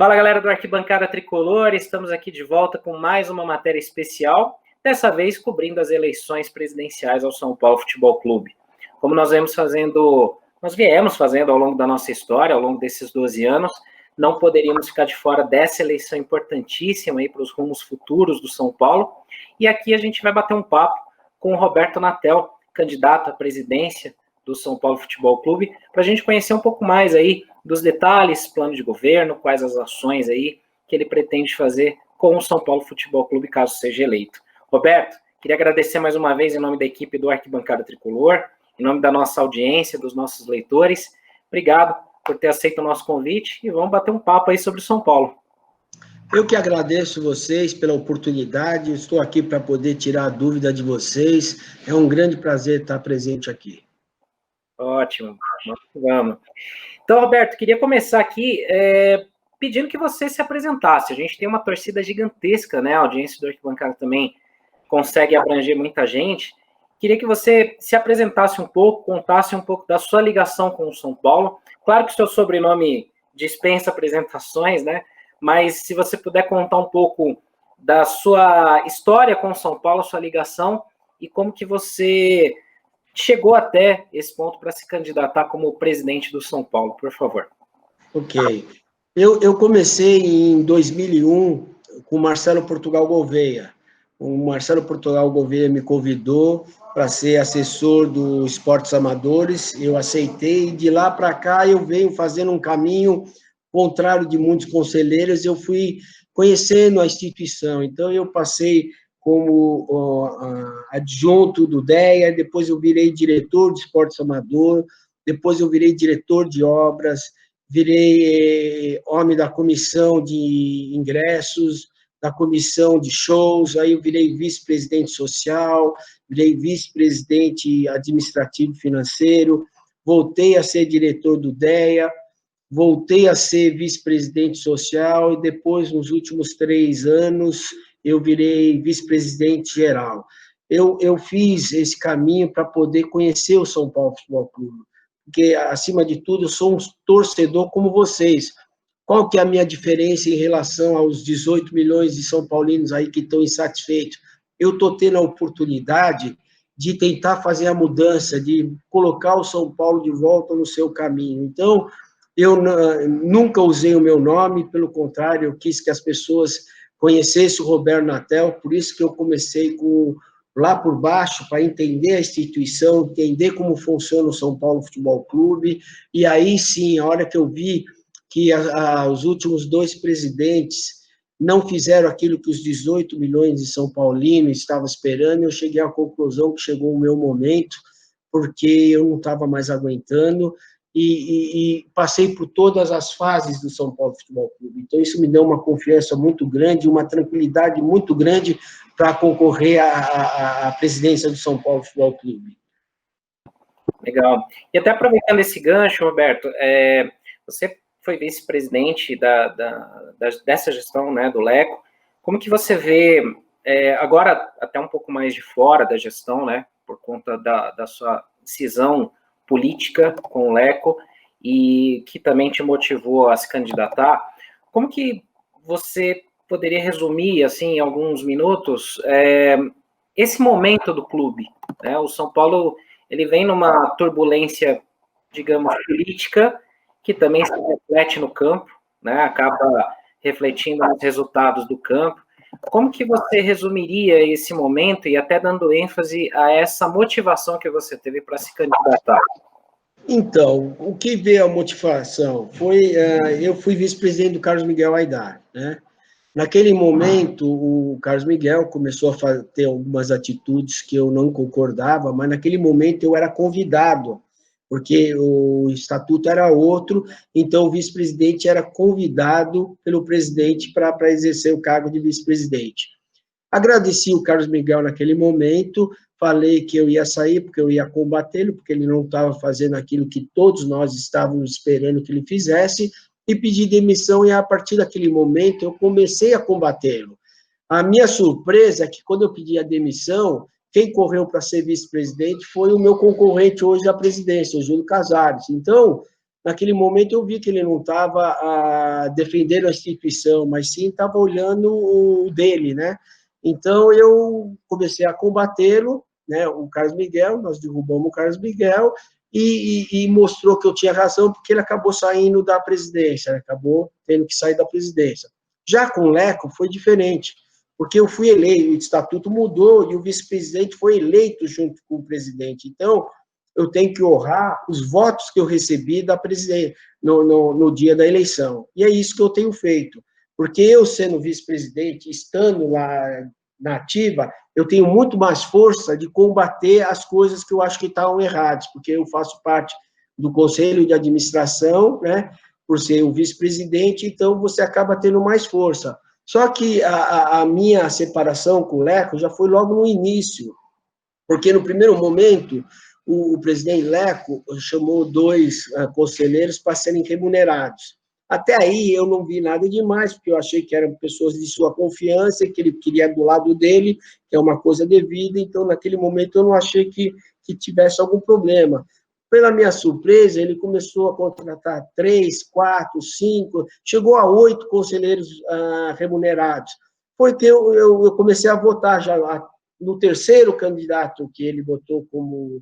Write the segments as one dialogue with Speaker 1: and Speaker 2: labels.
Speaker 1: Fala, galera do Arquibancada Tricolor, estamos aqui de volta com mais uma matéria especial, dessa vez cobrindo as eleições presidenciais ao São Paulo Futebol Clube. Como nós viemos fazendo ao longo da nossa história, ao longo desses 12 anos, não poderíamos ficar de fora dessa eleição importantíssima aí para os rumos futuros do São Paulo, e aqui a gente vai bater um papo com o Roberto Natel, candidato à presidência do São Paulo Futebol Clube, para a gente conhecer um pouco mais aí dos detalhes, plano de governo, quais as ações aí que ele pretende fazer com o São Paulo Futebol Clube, caso seja eleito. Roberto, queria agradecer mais uma vez em nome da equipe do Arquibancada Tricolor, em nome da nossa audiência, dos nossos leitores. Obrigado por ter aceito o nosso convite e vamos bater um papo aí sobre o São Paulo.
Speaker 2: Eu que agradeço vocês pela oportunidade, estou aqui para poder tirar a dúvida de vocês. É um grande prazer estar presente aqui.
Speaker 1: Ótimo, vamos. Então, Roberto, queria começar aqui pedindo que você se apresentasse. A gente tem uma torcida gigantesca, né? A audiência do Arquibancada também consegue abranger muita gente. Queria que você se apresentasse um pouco, contasse um pouco da sua ligação com o São Paulo. Claro que o seu sobrenome dispensa apresentações, né? Mas se você puder contar um pouco da sua história com o São Paulo, sua ligação, e como que você chegou até esse ponto para se candidatar como presidente do São Paulo, por favor.
Speaker 2: Ok. Eu comecei em 2001 com o Marcelo Portugal Gouveia. O Marcelo Portugal Gouveia me convidou para ser assessor do Esportes Amadores, eu aceitei, e de lá para cá eu venho fazendo um caminho contrário de muitos conselheiros, eu fui conhecendo a instituição, então eu passei como adjunto do DEA, depois eu virei diretor de esportes amador, depois eu virei diretor de obras, virei homem da comissão de ingressos, da comissão de shows, aí eu virei vice-presidente social, virei vice-presidente administrativo financeiro, voltei a ser diretor do DEA, voltei a ser vice-presidente social e depois, nos últimos 3 anos, eu virei vice-presidente geral. Eu fiz esse caminho para poder conhecer o São Paulo Futebol Clube, porque, acima de tudo, eu sou um torcedor como vocês. Qual que é a minha diferença em relação aos 18 milhões de São Paulinos aí que estão insatisfeitos? Eu estou tendo a oportunidade de tentar fazer a mudança, de colocar o São Paulo de volta no seu caminho. Então, eu nunca usei o meu nome, pelo contrário, eu quis que as pessoas conhecessem o Roberto Natel, por isso que eu comecei lá por baixo, para entender a instituição, entender como funciona o São Paulo Futebol Clube, e aí sim, a hora que eu vi que os últimos 2 presidentes não fizeram aquilo que os 18 milhões de São Paulinos estavam esperando, eu cheguei à conclusão que chegou o meu momento, porque eu não estava mais aguentando, e passei por todas as fases do São Paulo Futebol Clube. Então, isso me deu uma confiança muito grande, uma tranquilidade muito grande para concorrer à presidência do São Paulo Futebol Clube.
Speaker 1: Legal. E até aproveitando esse gancho, Roberto, você foi vice-presidente dessa gestão, né, do Leco. Como que você vê, agora até um pouco mais de fora da gestão, né, por conta da sua decisão política com o Leco, e que também te motivou a se candidatar, como que você poderia resumir, assim, em alguns minutos, esse momento do clube, né? O São Paulo, ele vem numa turbulência, digamos, política, que também se reflete no campo, né? Acaba refletindo nos resultados do campo. Como que você resumiria esse momento e até dando ênfase a essa motivação que você teve para se candidatar?
Speaker 2: Então, o que veio a motivação foi, eu fui vice-presidente do Carlos Miguel Aidar, né? Naquele momento, o Carlos Miguel começou a ter algumas atitudes que eu não concordava, mas naquele momento eu era convidado, porque o estatuto era outro, então o vice-presidente era convidado pelo presidente para exercer o cargo de vice-presidente. Agradeci o Carlos Miguel naquele momento, falei que eu ia sair porque eu ia combatê-lo, porque ele não estava fazendo aquilo que todos nós estávamos esperando que ele fizesse, e pedi demissão, e a partir daquele momento eu comecei a combatê-lo. A minha surpresa é que quando eu pedi a demissão, quem correu para ser vice-presidente foi o meu concorrente hoje à presidência, o Júlio Casares. Então, naquele momento eu vi que ele não estava defendendo a instituição, mas sim estava olhando o dele, né? Então, eu comecei a combatê-lo, né, o Carlos Miguel, nós derrubamos o Carlos Miguel, e mostrou que eu tinha razão, porque ele acabou saindo da presidência, né, acabou tendo que sair da presidência. Já com o Leco foi diferente, porque eu fui eleito, o estatuto mudou e o vice-presidente foi eleito junto com o presidente. Então, eu tenho que honrar os votos que eu recebi da presidência no dia da eleição. E é isso que eu tenho feito. Porque eu, sendo vice-presidente, estando lá na ativa, eu tenho muito mais força de combater as coisas que eu acho que estavam erradas, porque eu faço parte do conselho de administração, né, por ser o vice-presidente, então você acaba tendo mais força. Só que a minha separação com o Leco já foi logo no início, porque no primeiro momento o presidente Leco chamou 2 conselheiros para serem remunerados. Até aí eu não vi nada demais, porque eu achei que eram pessoas de sua confiança, que ele queria do lado dele, que é uma coisa devida, então naquele momento eu não achei que tivesse algum problema. Pela minha surpresa, ele começou a contratar 3, 4, 5, chegou a 8 conselheiros remunerados. Foi que eu comecei a votar já no terceiro candidato que ele botou como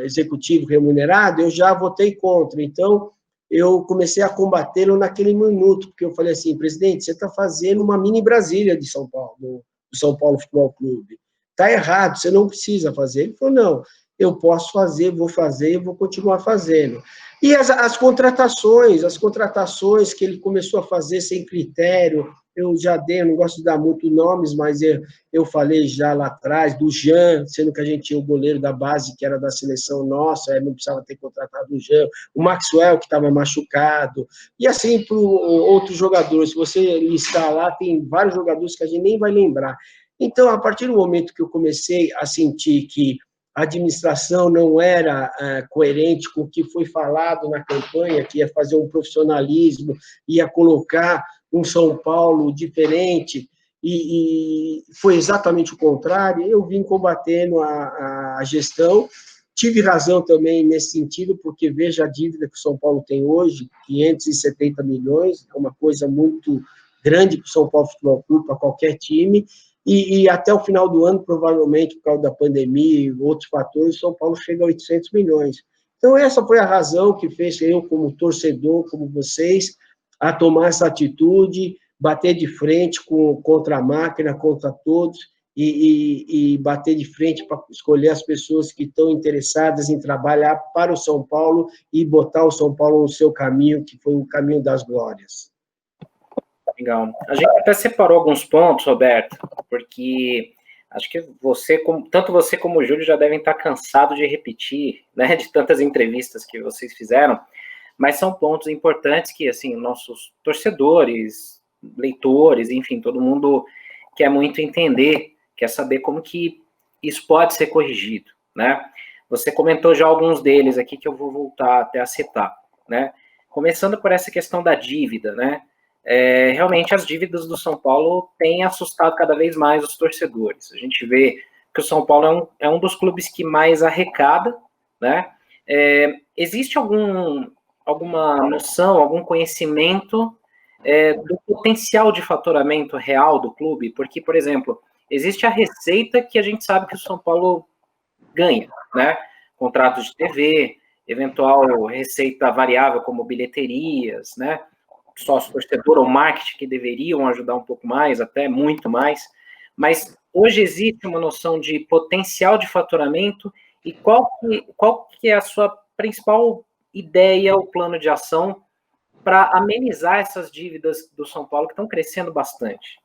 Speaker 2: executivo remunerado, eu já votei contra. Então, eu comecei a combatê-lo naquele minuto, porque eu falei assim, presidente, você está fazendo uma mini Brasília de São Paulo, do São Paulo Futebol Clube. Está errado, você não precisa fazer. Ele falou, não, eu posso fazer, e vou continuar fazendo. E as contratações que ele começou a fazer sem critério, eu já dei, eu não gosto de dar muito nomes, mas eu falei já lá atrás do Jean, sendo que a gente tinha o goleiro da base, que era da seleção nossa, não precisava ter contratado o Jean, o Maxwell, que estava machucado, e assim para outros jogadores. Se você listar lá, tem vários jogadores que a gente nem vai lembrar. Então, a partir do momento que eu comecei a sentir que a administração não era coerente com o que foi falado na campanha, que ia fazer um profissionalismo, ia colocar um São Paulo diferente, e foi exatamente o contrário. Eu vim combatendo a gestão, tive razão também nesse sentido, porque veja a dívida que o São Paulo tem hoje, 570 milhões, é uma coisa muito grande para o São Paulo Futebol Clube, para qualquer time, e até o final do ano, provavelmente, por causa da pandemia e outros fatores, o São Paulo chega a 800 milhões. Então, essa foi a razão que fez eu, como torcedor, como vocês, a tomar essa atitude, bater de frente contra a máquina, contra todos, e bater de frente para escolher as pessoas que estão interessadas em trabalhar para o São Paulo e botar o São Paulo no seu caminho, que foi o caminho das glórias.
Speaker 1: Legal. A gente até separou alguns pontos, Roberto, porque acho que tanto você como o Júlio já devem estar cansados de repetir, né, de tantas entrevistas que vocês fizeram, mas são pontos importantes que, assim, nossos torcedores, leitores, enfim, todo mundo quer muito entender, quer saber como que isso pode ser corrigido, né? Você comentou já alguns deles aqui que eu vou voltar até a citar, né? Começando por essa questão da dívida, né? Realmente as dívidas do São Paulo têm assustado cada vez mais os torcedores. A gente vê que o São Paulo é um dos clubes que mais arrecada, né? Existe alguma noção, algum conhecimento do potencial de faturamento real do clube? Porque, por exemplo, existe a receita que a gente sabe que o São Paulo ganha, né? Contratos de TV, eventual receita variável como bilheterias, né? Sócio-torcedor ou marketing que deveriam ajudar um pouco mais, até muito mais, mas hoje existe uma noção de potencial de faturamento e qual que é a sua principal ideia ou plano de ação para amenizar essas dívidas do São Paulo que estão crescendo bastante?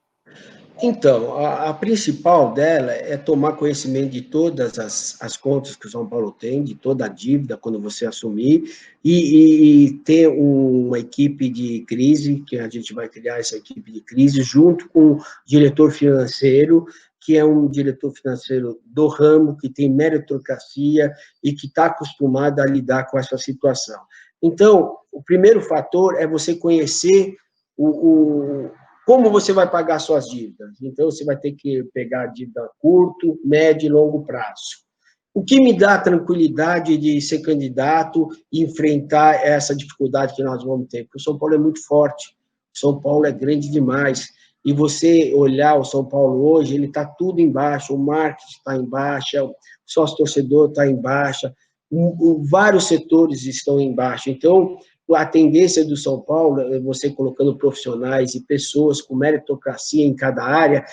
Speaker 2: Então, a principal dela é tomar conhecimento de todas as contas que o São Paulo tem, de toda a dívida, quando você assumir, e ter uma equipe de crise, que a gente vai criar essa equipe de crise, junto com o diretor financeiro, que é um diretor financeiro do ramo, que tem meritocracia e que está acostumado a lidar com essa situação. Então, o primeiro fator é você conhecer como você vai pagar suas dívidas. Então, você vai ter que pegar a dívida a curto, médio e longo prazo. O que me dá tranquilidade de ser candidato e enfrentar essa dificuldade que nós vamos ter, porque o São Paulo é muito forte, o São Paulo é grande demais, e você olhar o São Paulo hoje, ele está tudo em baixa, o marketing está em baixa, o sócio-torcedor está em baixa, vários setores estão em baixa, então a tendência do São Paulo, você colocando profissionais e pessoas com meritocracia em cada área,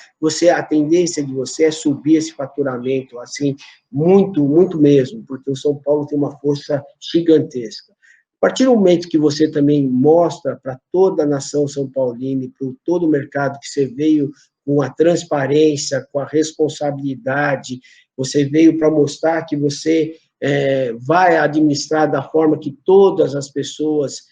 Speaker 2: a tendência de você é subir esse faturamento, assim, muito, muito mesmo, porque o São Paulo tem uma força gigantesca. A partir do momento que você também mostra para toda a nação são paulina e para todo o mercado que você veio com a transparência, com a responsabilidade, você veio para mostrar que você vai administrar da forma que todas as pessoas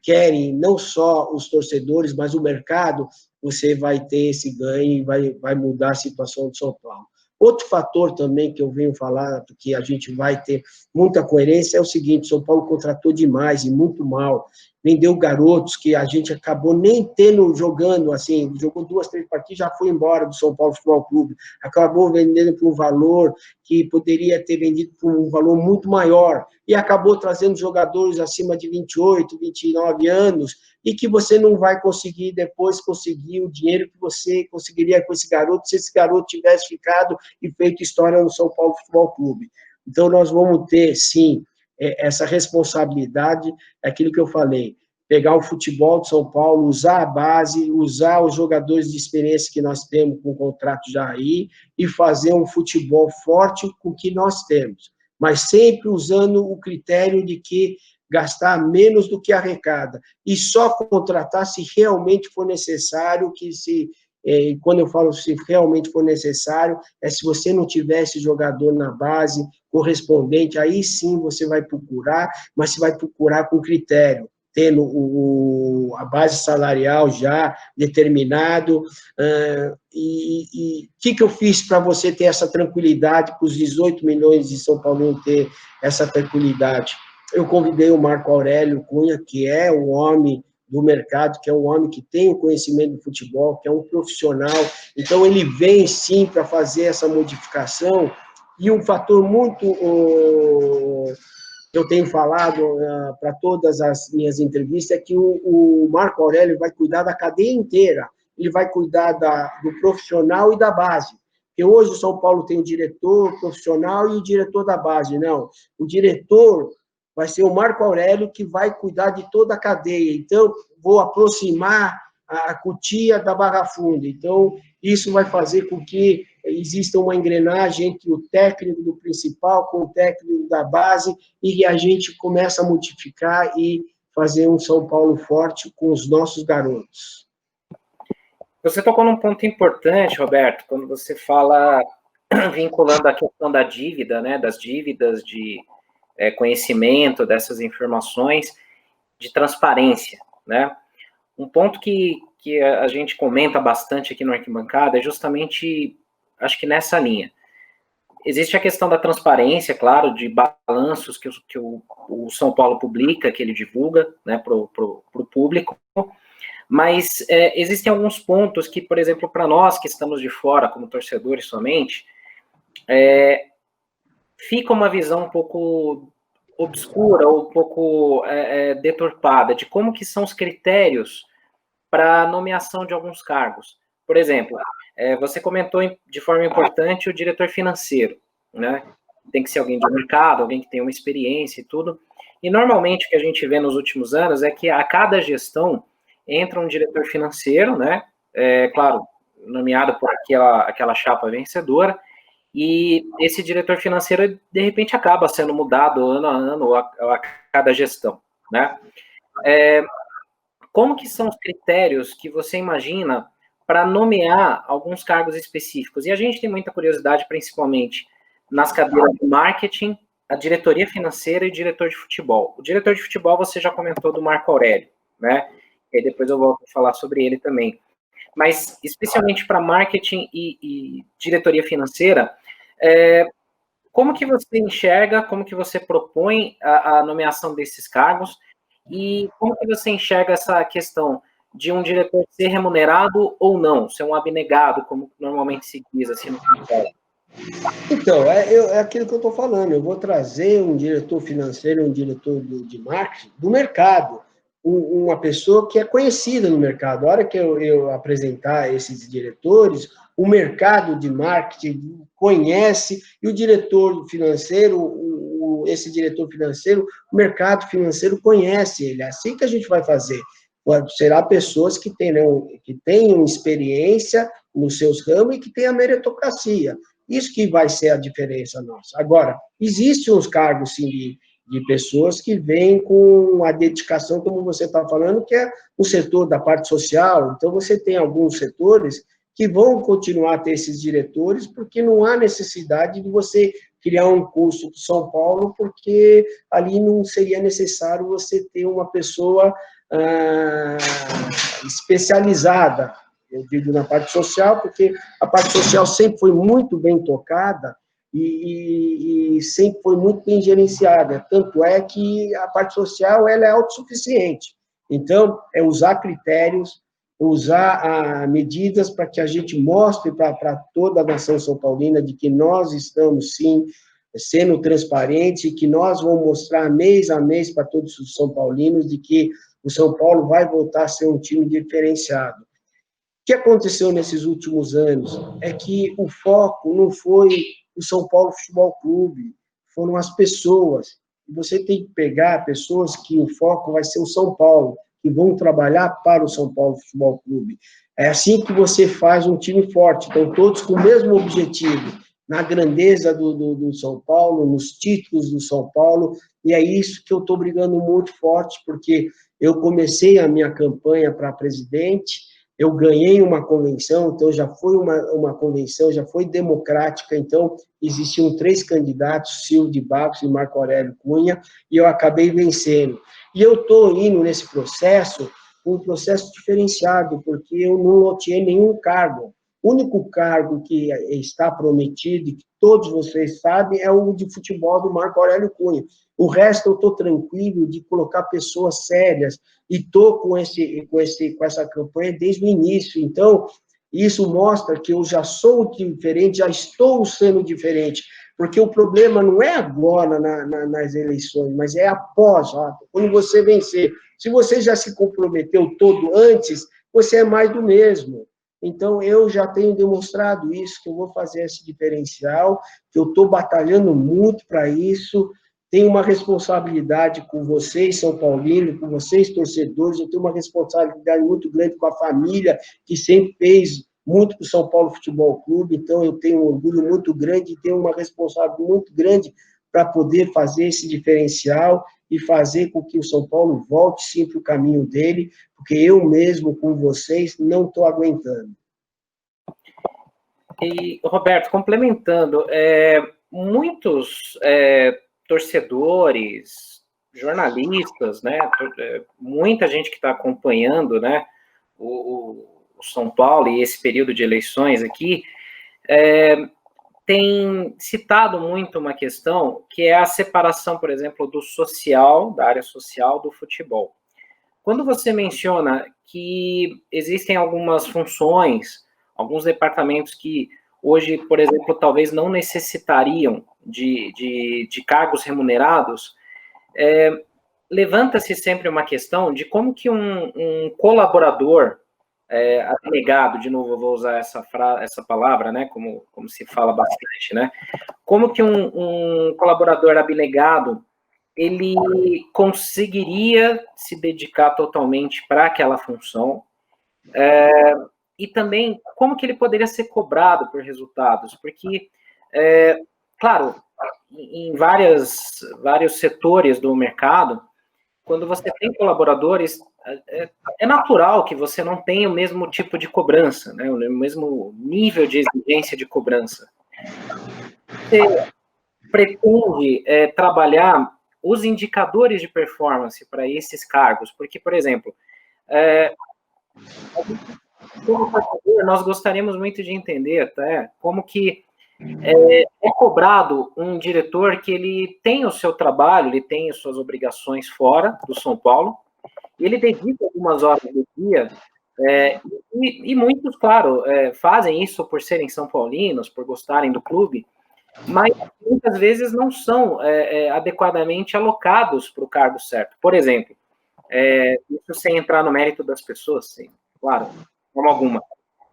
Speaker 2: querem, não só os torcedores, mas o mercado, você vai ter esse ganho e vai mudar a situação do São Paulo. Outro fator também que eu venho falar, que a gente vai ter muita coerência, é o seguinte: São Paulo contratou demais e muito mal, vendeu garotos que a gente acabou nem tendo jogando, assim, jogou 2, 3 partidas, já foi embora do São Paulo Futebol Clube, acabou vendendo por um valor que poderia ter vendido por um valor muito maior, e acabou trazendo jogadores acima de 28, 29 anos, e que você não vai conseguir depois conseguir o dinheiro que você conseguiria com esse garoto, se esse garoto tivesse ficado e feito história no São Paulo Futebol Clube. Então, nós vamos ter, sim, essa responsabilidade, aquilo que eu falei, pegar o futebol de São Paulo, usar a base, usar os jogadores de experiência que nós temos com o contrato já aí, e fazer um futebol forte com o que nós temos, mas sempre usando o critério de que gastar menos do que arrecada, e só contratar se realmente for necessário, quando eu falo se realmente for necessário, se você não tiver esse jogador na base correspondente, aí sim você vai procurar, mas você vai procurar com critério, tendo a base salarial já determinado. E o que eu fiz para você ter essa tranquilidade, para os 18 milhões de São Paulo ter essa tranquilidade? Eu convidei o Marco Aurélio Cunha, que é um homem do mercado, que é um homem que tem o conhecimento do futebol, que é um profissional, então ele vem sim para fazer essa modificação, e um fator muito eu tenho falado para todas as minhas entrevistas é que o Marco Aurélio vai cuidar da cadeia inteira, ele vai cuidar do profissional e da base, porque hoje o São Paulo tem o diretor profissional e o diretor da base, não, o diretor vai ser o Marco Aurélio que vai cuidar de toda a cadeia. Então, vou aproximar a Cotia da Barra Funda. Então, isso vai fazer com que exista uma engrenagem entre o técnico do principal com o técnico da base, e a gente começa a modificar e fazer um São Paulo forte com os nossos garotos.
Speaker 1: Você tocou num ponto importante, Roberto, quando você fala, vinculando a questão da dívida, né, das dívidas de conhecimento dessas informações, de transparência, né? Um ponto que a gente comenta bastante aqui no Arquibancada é justamente, acho que nessa linha. Existe a questão da transparência, claro, de balanços que o São Paulo publica, que ele divulga, né, para o público, mas existem alguns pontos que, por exemplo, para nós que estamos de fora, como torcedores somente, fica uma visão um pouco obscura ou um pouco deturpada de como que são os critérios para a nomeação de alguns cargos. Por exemplo, você comentou de forma importante o diretor financeiro, né? Tem que ser alguém de mercado, alguém que tenha uma experiência e tudo. E normalmente o que a gente vê nos últimos anos é que a cada gestão entra um diretor financeiro, né? Claro, nomeado por aquela chapa vencedora, e esse diretor financeiro, de repente, acaba sendo mudado ano a ano, a cada gestão, né? Como que são os critérios que você imagina para nomear alguns cargos específicos? E a gente tem muita curiosidade, principalmente nas cadeiras de marketing, a diretoria financeira e o diretor de futebol. O diretor de futebol você já comentou do Marco Aurélio, né? E depois eu volto a falar sobre ele também. Mas, especialmente para marketing e diretoria financeira, como que você enxerga, como que você propõe a nomeação desses cargos e como que você enxerga essa questão de um diretor ser remunerado ou não, ser um abnegado, como normalmente se diz assim no futebol?
Speaker 2: Então, é aquilo que eu estou falando. Eu vou trazer um diretor financeiro, um diretor de marketing do mercado, uma pessoa que é conhecida no mercado. A hora que eu apresentar esses diretores, o mercado de marketing conhece, e o diretor financeiro, esse diretor financeiro, o mercado financeiro conhece ele. É assim que a gente vai fazer. Será pessoas que tenham experiência nos seus ramos e que tenham meritocracia. Isso que vai ser a diferença nossa. Agora, existem uns cargos, sim, de pessoas que vêm com a dedicação, como você está falando, que é o setor da parte social. Então, você tem alguns setores que vão continuar a ter esses diretores, porque não há necessidade de você criar um curso de São Paulo, porque ali não seria necessário você ter uma pessoa especializada. Eu digo na parte social, porque a parte social sempre foi muito bem tocada e sempre foi muito bem gerenciada. Tanto é que a parte social ela é autossuficiente. Então, é usar critérios, usar medidas para que a gente mostre para toda a nação são paulina de que nós estamos, sim, sendo transparentes e que nós vamos mostrar mês a mês para todos os são paulinos de que o São Paulo vai voltar a ser um time diferenciado. O que aconteceu nesses últimos anos é que o foco não foi o São Paulo Futebol Clube, foram as pessoas. Você tem que pegar pessoas que o foco vai ser o São Paulo, que vão trabalhar para o São Paulo Futebol Clube. É assim que você faz um time forte, então todos com o mesmo objetivo, na grandeza do São Paulo, nos títulos do São Paulo, e é isso que eu estou brigando muito forte, porque eu comecei a minha campanha para presidente, eu ganhei uma convenção, então já foi uma convenção, já foi democrática, então existiam 3 candidatos, Silvio de Barros e Marco Aurélio Cunha, e eu acabei vencendo. E eu estou indo nesse processo, um processo diferenciado, porque eu não loteei nenhum cargo. O único cargo que está prometido, e que todos vocês sabem, é o de futebol do Marco Aurélio Cunha. O resto eu estou tranquilo de colocar pessoas sérias, e estou com essa campanha desde o início. Então, isso mostra que eu já sou diferente, já estou sendo diferente, porque o problema não é agora nas eleições, mas é após, quando você vencer. Se você já se comprometeu todo antes, você é mais do mesmo. Então, eu já tenho demonstrado isso, que eu vou fazer esse diferencial, que eu estou batalhando muito para isso, tenho uma responsabilidade com vocês, São Paulino, com vocês, torcedores, eu tenho uma responsabilidade muito grande com a família, que sempre fez muito para o São Paulo Futebol Clube, então eu tenho um orgulho muito grande e tenho uma responsabilidade muito grande para poder fazer esse diferencial e fazer com que o São Paulo volte sim para o caminho dele, porque eu mesmo, com vocês, não estou aguentando.
Speaker 1: E, Roberto, complementando, muitos torcedores, jornalistas, né, muita gente que está acompanhando, né, o São Paulo e esse período de eleições aqui, tem citado muito uma questão que é a separação, por exemplo, do social, da área social, do futebol. Quando você menciona que existem algumas funções, alguns departamentos que hoje, por exemplo, talvez não necessitariam de cargos remunerados, levanta-se sempre uma questão de como que um colaborador abnegado, de novo eu vou usar essa palavra, né, como se fala bastante, né, como que um colaborador abnegado ele conseguiria se dedicar totalmente para aquela função, e também como que ele poderia ser cobrado por resultados, porque, claro, em vários setores do mercado, quando você tem colaboradores, é natural que você não tenha o mesmo tipo de cobrança, né, o mesmo nível de exigência de cobrança. Você pretende trabalhar os indicadores de performance para esses cargos, porque, por exemplo, como torcedor, nós gostaríamos muito de entender até como que é cobrado um diretor que ele tem o seu trabalho, ele tem as suas obrigações fora do São Paulo, e ele dedica algumas horas do dia, e muitos, claro, fazem isso por serem são paulinos, por gostarem do clube, mas muitas vezes não são adequadamente alocados para o cargo certo. Por exemplo, isso sem entrar no mérito das pessoas, sim, claro, de forma alguma.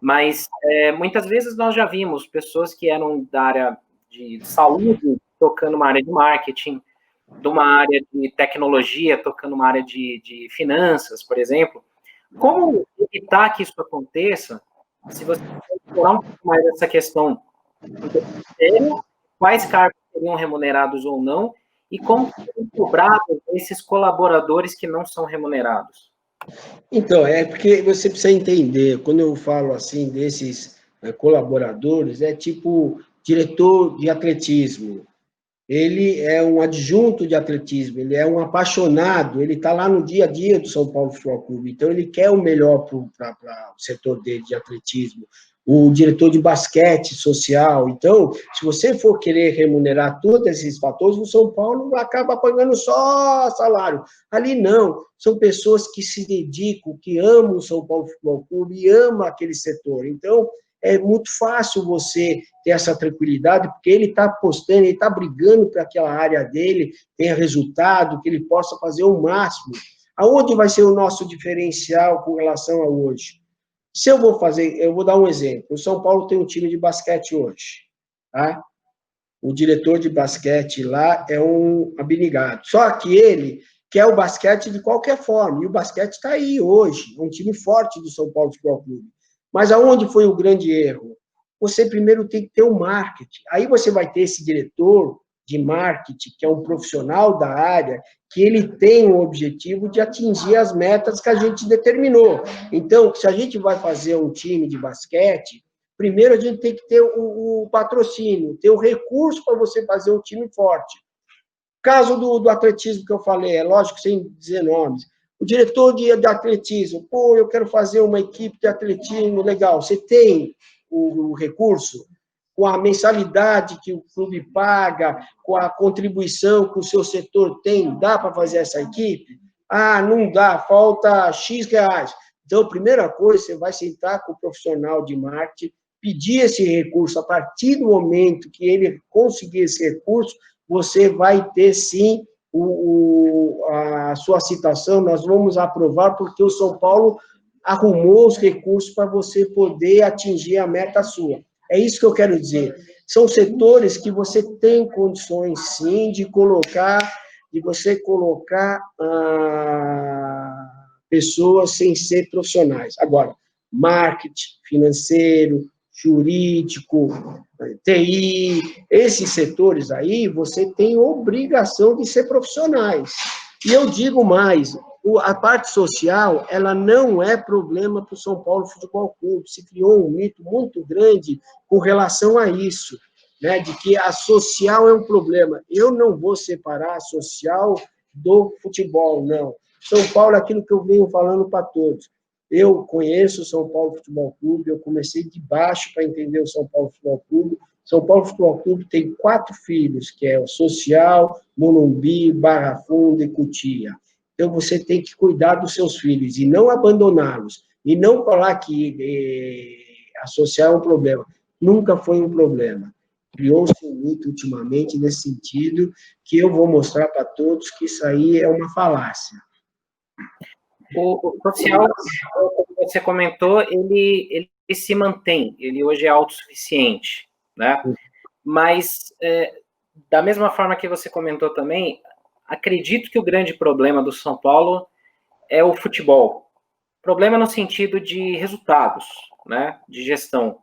Speaker 1: Mas muitas vezes nós já vimos pessoas que eram da área de saúde tocando uma área de marketing, de uma área de tecnologia tocando uma área de finanças, por exemplo. Como evitar que isso aconteça? Se você explorar um pouco mais essa questão do critério, quais cargos seriam remunerados ou não, e como seriam cobrados esses colaboradores que não são remunerados?
Speaker 2: Então, é porque você precisa entender, quando eu falo assim desses colaboradores, é tipo diretor de atletismo, ele é um adjunto de atletismo, ele é um apaixonado, ele está lá no dia a dia do São Paulo Futebol Clube, então ele quer o melhor para o setor dele de atletismo. O diretor de basquete social. Então, se você for querer remunerar todos esses fatores, o São Paulo acaba pagando só salário. Ali não, são pessoas que se dedicam, que amam o São Paulo Futebol Clube e amam aquele setor. Então, é muito fácil você ter essa tranquilidade, porque ele está apostando, ele está brigando para aquela área dele tenha resultado, que ele possa fazer o máximo. Aonde vai ser o nosso diferencial com relação a hoje? Se eu vou fazer, eu vou dar um exemplo. O São Paulo tem um time de basquete hoje, tá? O diretor de basquete lá é um abnegado. Só que ele quer o basquete de qualquer forma, e o basquete está aí hoje, é um time forte do São Paulo Futebol Clube. Mas aonde foi o grande erro? Você primeiro tem que ter o marketing. Aí você vai ter esse diretor de marketing, que é um profissional da área, que ele tem o objetivo de atingir as metas que a gente determinou. Então, se a gente vai fazer um time de basquete, primeiro a gente tem que ter o patrocínio, ter o recurso para você fazer um time forte. Caso do atletismo que eu falei, é lógico, sem dizer nomes. O diretor de atletismo, pô, eu quero fazer uma equipe de atletismo legal. Você tem o recurso? Com a mensalidade que o clube paga, com a contribuição que o seu setor tem, dá para fazer essa equipe? Ah, não dá, falta X reais. Então, a primeira coisa, você vai sentar com o profissional de marketing, pedir esse recurso. A partir do momento que ele conseguir esse recurso, você vai ter, sim, a sua citação, nós vamos aprovar, porque o São Paulo arrumou os recursos para você poder atingir a meta sua. É isso que eu quero dizer. São setores que você tem condições, sim, de você colocar pessoas sem ser profissionais. Agora, marketing, financeiro, jurídico, TI, esses setores aí, você tem obrigação de ser profissionais. E eu digo mais, a parte social, ela não é problema para o São Paulo Futebol Clube. Se criou um mito muito grande com relação a isso, né, de que a social é um problema. Eu não vou separar a social do futebol, não. São Paulo é aquilo que eu venho falando para todos. Eu conheço o São Paulo Futebol Clube, eu comecei de baixo para entender o São Paulo Futebol Clube. São Paulo Futebol Clube tem 4 filhos, que é o Social, Morumbi, Barra Funda e Cotia. Então, você tem que cuidar dos seus filhos e não abandoná-los. E não falar que a social é um problema. Nunca foi um problema. Criou-se um mito ultimamente nesse sentido, que eu vou mostrar para todos que isso aí é uma falácia.
Speaker 1: O social, como você comentou, ele se mantém, ele hoje é autossuficiente, né? Mas, da mesma forma que você comentou também, acredito que o grande problema do São Paulo é o futebol. Problema no sentido de resultados, né? De gestão.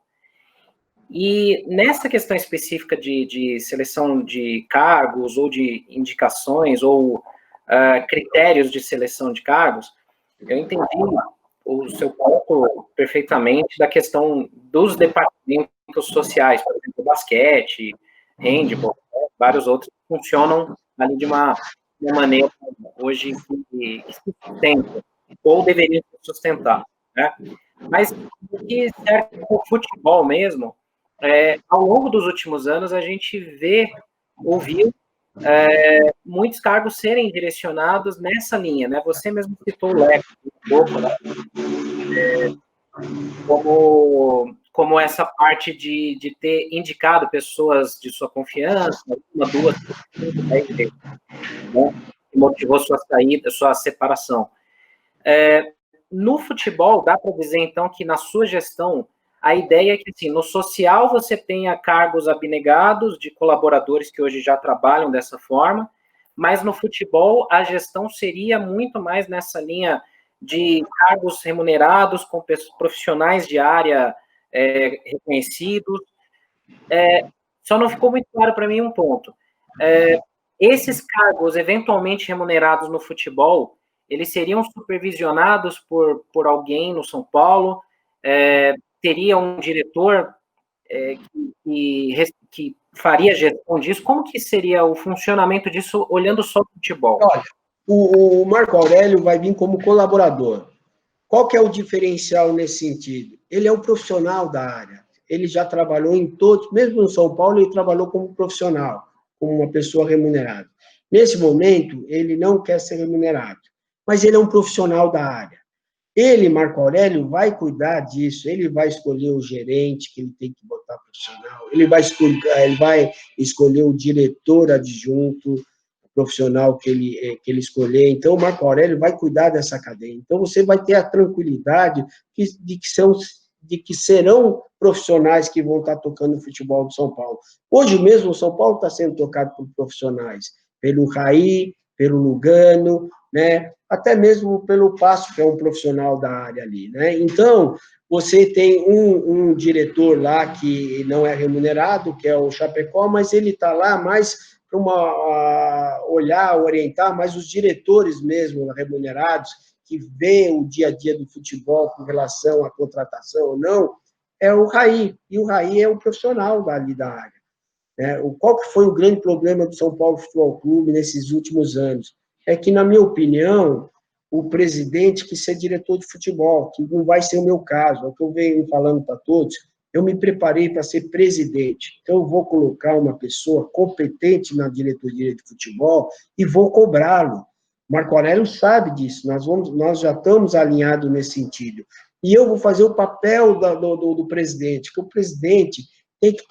Speaker 1: E nessa questão específica de seleção de cargos, ou de indicações, ou critérios de seleção de cargos, eu entendi o seu ponto perfeitamente da questão dos departamentos sociais, por exemplo, basquete, handball, vários outros que funcionam ali de uma maneira hoje que se sustenta, ou deveriam se sustentar, né? Mas o que serve para o futebol mesmo, ao longo dos últimos anos, a gente ouviu muitos cargos serem direcionados nessa linha, né? Você mesmo citou o Leco, né? Como como essa parte de ter indicado pessoas de sua confiança, uma, duas, né, que motivou sua saída, sua separação. No futebol, dá para dizer, então, que na sua gestão, a ideia é que, assim, no social você tenha cargos abnegados de colaboradores que hoje já trabalham dessa forma, mas no futebol a gestão seria muito mais nessa linha de cargos remunerados com profissionais de área reconhecidos. Só não ficou muito claro para mim um ponto. Esses cargos eventualmente remunerados no futebol, eles seriam supervisionados por alguém no São Paulo? Teria um diretor que faria gestão disso? Como que seria o funcionamento disso olhando só o futebol?
Speaker 2: Olha, o Marco Aurélio vai vir como colaborador. Qual que é o diferencial nesse sentido? Ele é um profissional da área. Ele já trabalhou em todos, mesmo no São Paulo, ele trabalhou como profissional, como uma pessoa remunerada. Nesse momento, ele não quer ser remunerado, mas ele é um profissional da área. Ele, Marco Aurélio, vai cuidar disso, ele vai escolher o gerente que ele tem que botar profissional, ele vai escolher o diretor adjunto, profissional que ele escolher. Então, o Marco Aurélio vai cuidar dessa cadeia. Então, você vai ter a tranquilidade de que serão profissionais que vão estar tocando o futebol do São Paulo. Hoje mesmo, o São Paulo está sendo tocado por profissionais, pelo Raí, pelo Lugano, né? Até mesmo pelo Passo, que é um profissional da área ali, né? Então, você tem um diretor lá que não é remunerado, que é o Chapecó, mas ele está lá mais para olhar, orientar, mas os diretores mesmo remunerados, que vê o dia a dia do futebol com relação à contratação ou não, é o Raí, e o Raí é um profissional ali da área. Qual que foi o grande problema do São Paulo Futebol Clube nesses últimos anos? É que, na minha opinião, o presidente quis ser diretor de futebol, que não vai ser o meu caso, é o que eu venho falando para todos. Eu me preparei para ser presidente, então eu vou colocar uma pessoa competente na diretoria de futebol e vou cobrá-lo. Marco Aurélio sabe disso, nós já estamos alinhados nesse sentido. E eu vou fazer o papel do presidente, que o presidente tem que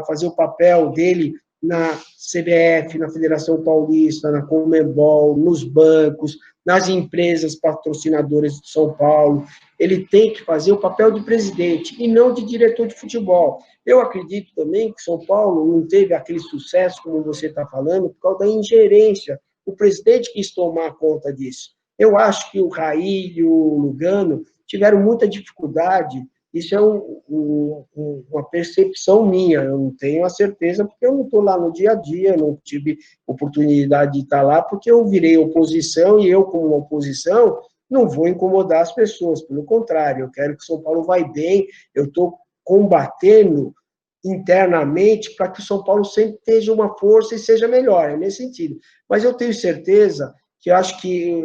Speaker 2: fazer o papel dele na CBF, na Federação Paulista, na Conmebol, nos bancos, nas empresas patrocinadoras de São Paulo. Ele tem que fazer o papel de presidente e não de diretor de futebol. Eu acredito também que São Paulo não teve aquele sucesso, como você está falando, por causa da ingerência. O presidente quis tomar conta disso. Eu acho que o Raí e o Lugano tiveram muita dificuldade. Isso é uma percepção minha, eu não tenho a certeza, porque eu não estou lá no dia a dia, não tive oportunidade de estar lá, porque eu virei oposição, e eu, como oposição, não vou incomodar as pessoas, pelo contrário, eu quero que o São Paulo vá bem, eu estou combatendo internamente para que o São Paulo sempre tenha uma força e seja melhor, é nesse sentido. Mas eu tenho certeza que eu acho que,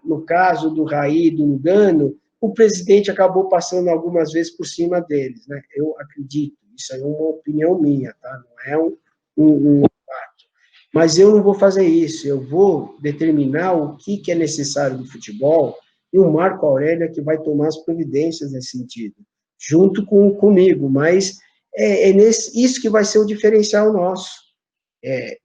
Speaker 2: no caso do Raí, do Lugano, o presidente acabou passando algumas vezes por cima deles, né? Eu acredito, isso é uma opinião minha, tá? Não é um fato. Mas eu não vou fazer isso, eu vou determinar o que é necessário do futebol, e o Marco Aurélio é que vai tomar as providências nesse sentido, junto comigo, mas isso que vai ser o diferencial nosso.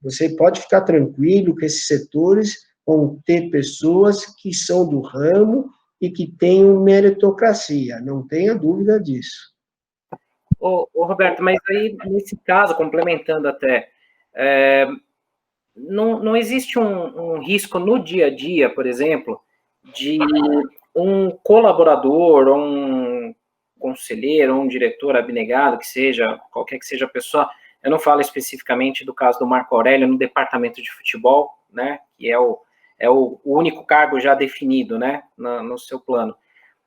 Speaker 2: Você pode ficar tranquilo que esses setores vão ter pessoas que são do ramo e que tenham meritocracia, não tenha dúvida disso.
Speaker 1: Roberto, mas aí, nesse caso, complementando até, não existe um risco no dia a dia, por exemplo, de um colaborador, ou um conselheiro, ou um diretor abnegado, que seja, qualquer que seja a pessoa, eu não falo especificamente do caso do Marco Aurélio no departamento de futebol, né, que é o único cargo já definido, né, no seu plano.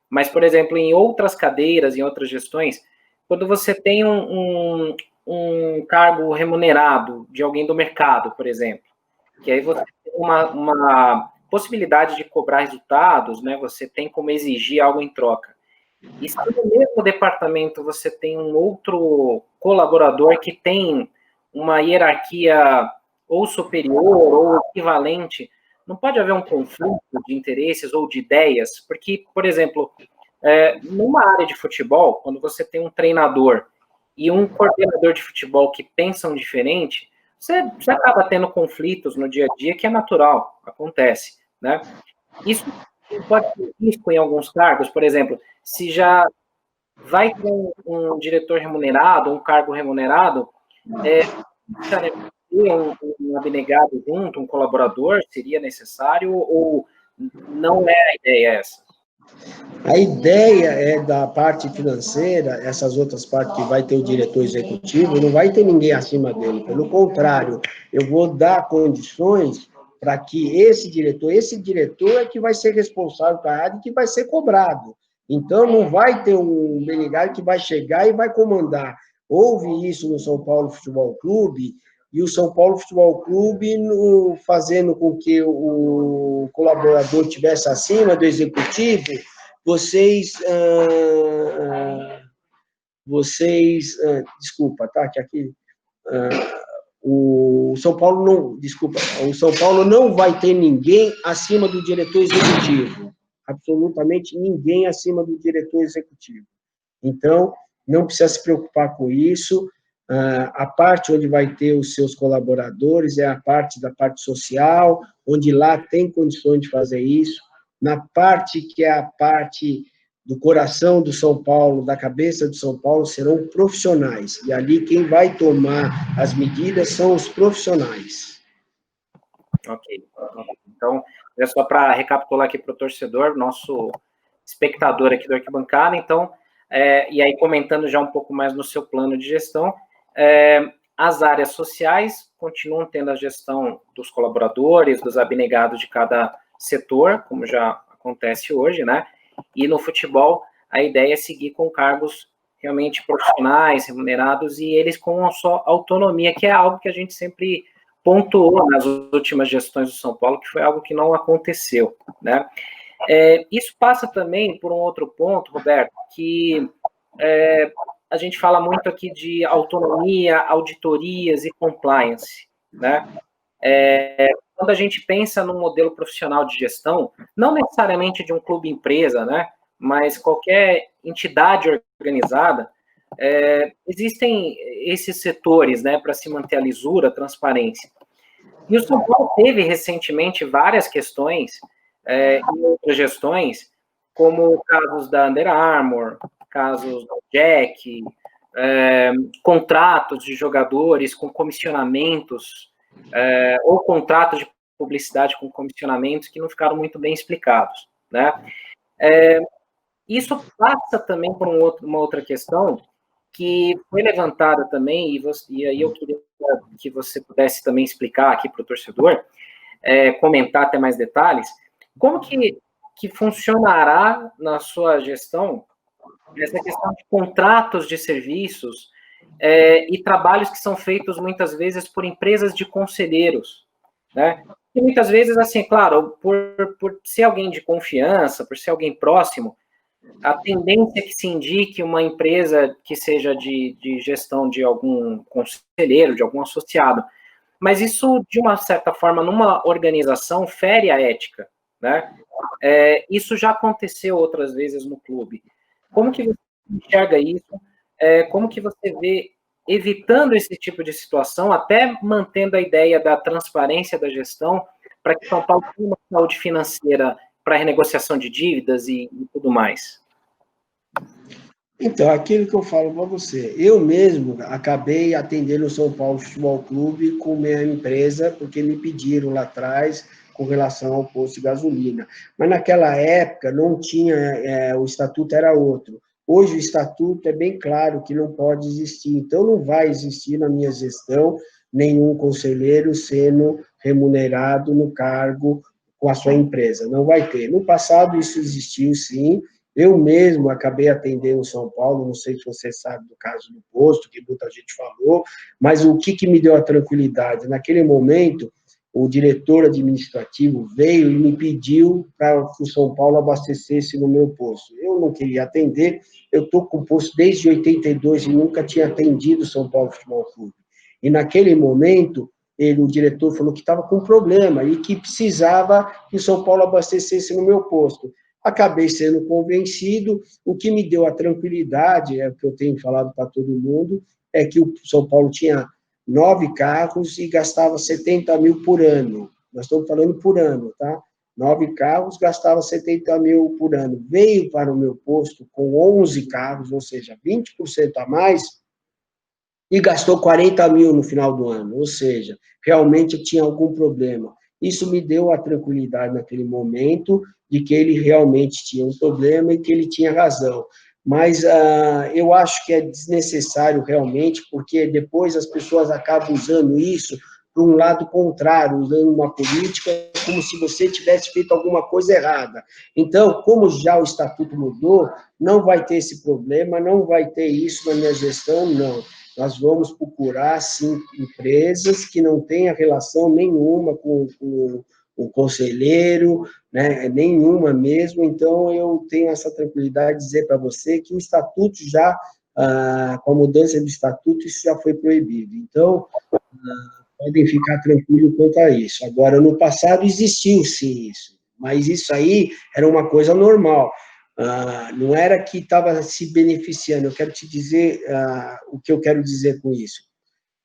Speaker 1: Mas, por exemplo, em outras cadeiras, em outras gestões, quando você tem um cargo remunerado de alguém do mercado, por exemplo, que aí você tem uma possibilidade de cobrar resultados, né? Você tem como exigir algo em troca. E se no mesmo departamento você tem um outro colaborador que tem uma hierarquia ou superior ou equivalente, não pode haver um conflito de interesses ou de ideias, porque, por exemplo, Numa área de futebol, quando você tem um treinador e um coordenador de futebol que pensam diferente, você acaba tendo conflitos no dia a dia, que é natural, acontece, né? Isso pode ter risco em alguns cargos, por exemplo, se já vai ter um diretor remunerado, um cargo remunerado, um abnegado junto, um colaborador, seria necessário ou não é a ideia essa?
Speaker 2: A ideia é da parte financeira, essas outras partes que vai ter o diretor executivo, não vai ter ninguém acima dele. Pelo contrário, eu vou dar condições para que esse diretor é que vai ser responsável pela área e que vai ser cobrado. Então, não vai ter um delegado que vai chegar e vai comandar. Houve isso no São Paulo Futebol Clube, e o São Paulo Futebol Clube fazendo com que o colaborador estivesse acima do executivo, vocês, desculpa, tá? Que aqui o São Paulo não, desculpa, o São Paulo não vai ter ninguém acima do diretor executivo, absolutamente ninguém acima do diretor executivo. Então, não precisa se preocupar com isso. A parte onde vai ter os seus colaboradores é a parte da parte social, onde lá tem condições de fazer isso. Na parte que é a parte do coração do São Paulo, da cabeça do São Paulo, serão profissionais. E ali quem vai tomar as medidas são os profissionais.
Speaker 1: Ok. Então, é só para recapitular aqui para o torcedor, nosso espectador aqui do Arquibancada, então, e aí comentando já um pouco mais no seu plano de gestão, as áreas sociais continuam tendo a gestão dos colaboradores, dos abnegados de cada setor, como já acontece hoje, né? E no futebol, a ideia é seguir com cargos realmente profissionais, remunerados, e eles com a sua autonomia, que é algo que a gente sempre pontuou nas últimas gestões do São Paulo, que foi algo que não aconteceu, né? Isso passa também por um outro ponto, Roberto, que a gente fala muito aqui de autonomia, auditorias e compliance, né? Quando a gente pensa num modelo profissional de gestão, não necessariamente de um clube-empresa, né? Mas qualquer entidade organizada, existem esses setores, né, para se manter a lisura, a transparência. E o São Paulo teve recentemente várias questões em outras gestões, como casos da Under Armour, casos do Jack, contratos de jogadores com comissionamentos, ou contratos de publicidade com comissionamentos que não ficaram muito bem explicados, né? Isso passa também por uma outra questão que foi levantada também, e aí eu queria que você pudesse também explicar aqui para o torcedor, comentar até mais detalhes, como que funcionará na sua gestão essa questão de contratos de serviços e trabalhos que são feitos muitas vezes por empresas de conselheiros, né? E muitas vezes, assim, claro, por ser alguém de confiança, por ser alguém próximo, a tendência é que se indique uma empresa que seja de gestão de algum conselheiro, de algum associado. Mas isso, de uma certa forma, numa organização, fere a ética, né? Isso já aconteceu outras vezes no clube. Como que você enxerga isso? Como que você vê evitando esse tipo de situação, até mantendo a ideia da transparência da gestão, para que São Paulo tenha uma saúde financeira para renegociação de dívidas e tudo mais?
Speaker 2: Então, aquilo que eu falo para você, eu mesmo acabei atendendo o São Paulo Futebol Clube com minha empresa, porque me pediram lá atrás com relação ao posto de gasolina. Mas naquela época não tinha, o estatuto era outro. Hoje o estatuto é bem claro que não pode existir, então não vai existir na minha gestão nenhum conselheiro sendo remunerado no cargo com a sua empresa, não vai ter. No passado isso existiu sim, eu mesmo acabei atendendo São Paulo, não sei se você sabe do caso do posto, que muita gente falou, mas o que me deu a tranquilidade? Naquele momento, o diretor administrativo veio e me pediu para que o São Paulo abastecesse no meu posto. Eu não queria atender, eu estou com o posto desde 82 e nunca tinha atendido o São Paulo Futebol Clube. E naquele momento, o diretor falou que estava com problema e que precisava que o São Paulo abastecesse no meu posto. acabei sendo convencido. O que me deu a tranquilidade, é o que eu tenho falado para todo mundo, é que o São Paulo tinha 9 carros e gastava 70 mil por ano. Nós estamos falando por ano, tá? 9 carros, gastava 70 mil por ano. Veio para o meu posto com 11 carros, ou seja, 20% a mais, e gastou 40 mil no final do ano, ou seja, realmente tinha algum problema. Isso me deu a tranquilidade naquele momento de que ele realmente tinha um problema e que ele tinha razão. Mas eu acho que é desnecessário realmente, porque depois as pessoas acabam usando isso para um lado contrário, usando uma política como se você tivesse feito alguma coisa errada. Então, como já o estatuto mudou, não vai ter esse problema, não vai ter isso na minha gestão, não. Nós vamos procurar, sim, empresas que não tenham relação nenhuma com o conselheiro, né, nenhuma mesmo. Então, eu tenho essa tranquilidade de dizer para você que o estatuto já, com a mudança do estatuto, isso já foi proibido. Então, podem ficar tranquilos quanto a isso. Agora, no passado existiu, sim, isso, mas isso aí era uma coisa normal. Não era que estava se beneficiando. Eu quero te dizer o que eu quero dizer com isso.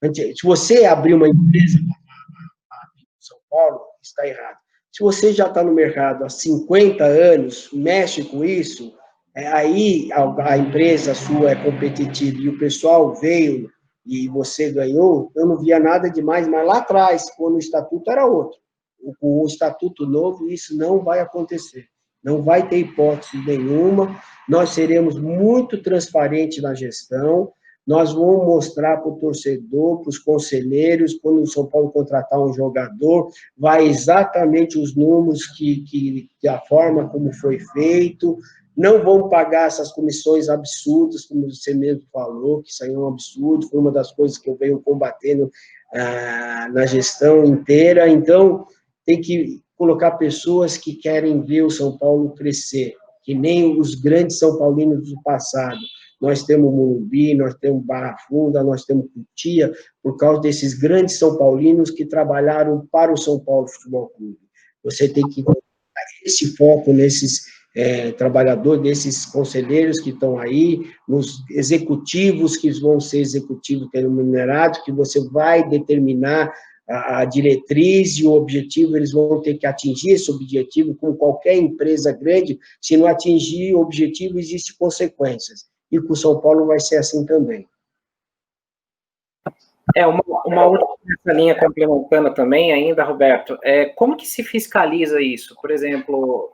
Speaker 2: Se você abrir uma empresa em São Paulo, está errado. Se você já está no mercado há 50 anos, mexe com isso, aí a empresa sua é competitiva e o pessoal veio e você ganhou, eu não via nada demais, mas lá atrás, quando o estatuto era outro. Com o estatuto novo, isso não vai acontecer. Não vai ter hipótese nenhuma. Nós seremos muito transparentes na gestão. Nós vamos mostrar para o torcedor, para os conselheiros, quando o São Paulo contratar um jogador, vai exatamente os números que a forma como foi feito. Não vão pagar essas comissões absurdas, como você mesmo falou, que isso aí é um absurdo, foi uma das coisas que eu venho combatendo na gestão inteira. Então, tem que colocar pessoas que querem ver o São Paulo crescer, que nem os grandes São Paulinos do passado. Nós temos Morumbi, nós temos Barra Funda, nós temos Cotia, por causa desses grandes São Paulinos que trabalharam para o São Paulo Futebol Clube. Você tem que colocar esse foco nesses trabalhadores, desses conselheiros que estão aí, nos executivos que vão ser executivos remunerados, que você vai determinar a diretriz e o objetivo, eles vão ter que atingir esse objetivo, como qualquer empresa grande, se não atingir o objetivo, existem consequências. E com o São Paulo vai ser assim também.
Speaker 1: Uma outra linha complementando também ainda, Roberto, como que se fiscaliza isso? Por exemplo,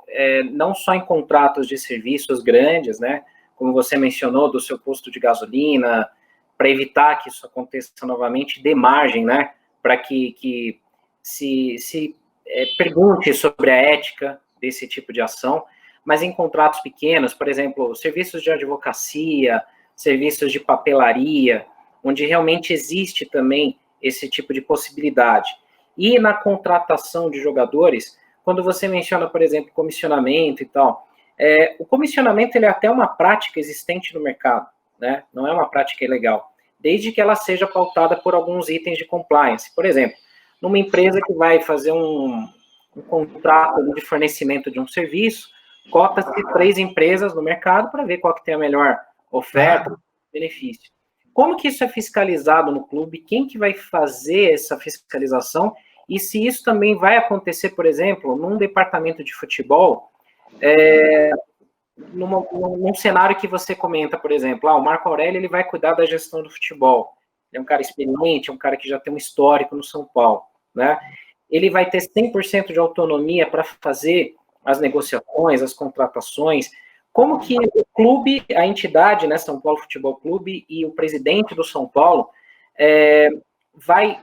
Speaker 1: não só em contratos de serviços grandes, né, como você mencionou, do seu posto de gasolina, para evitar que isso aconteça novamente, dê margem, né, para que se pergunte sobre a ética desse tipo de ação, mas em contratos pequenos, por exemplo, serviços de advocacia, serviços de papelaria, onde realmente existe também esse tipo de possibilidade. E na contratação de jogadores, quando você menciona, por exemplo, comissionamento e tal, o comissionamento ele é até uma prática existente no mercado, né? Não é uma prática ilegal, desde que ela seja pautada por alguns itens de compliance. Por exemplo, numa empresa que vai fazer um contrato de fornecimento de um serviço, cota-se 3 empresas no mercado para ver qual que tem a melhor oferta, benefício. Como que isso é fiscalizado no clube? Quem que vai fazer essa fiscalização? E se isso também vai acontecer, por exemplo, num departamento de futebol, num cenário que você comenta, por exemplo, o Marco Aurélio ele vai cuidar da gestão do futebol. Ele é um cara experiente, é um cara que já tem um histórico no São Paulo, né? Ele vai ter 100% de autonomia para fazer as negociações, as contratações. Como que o clube, a entidade, né, São Paulo Futebol Clube, e o presidente do São Paulo vai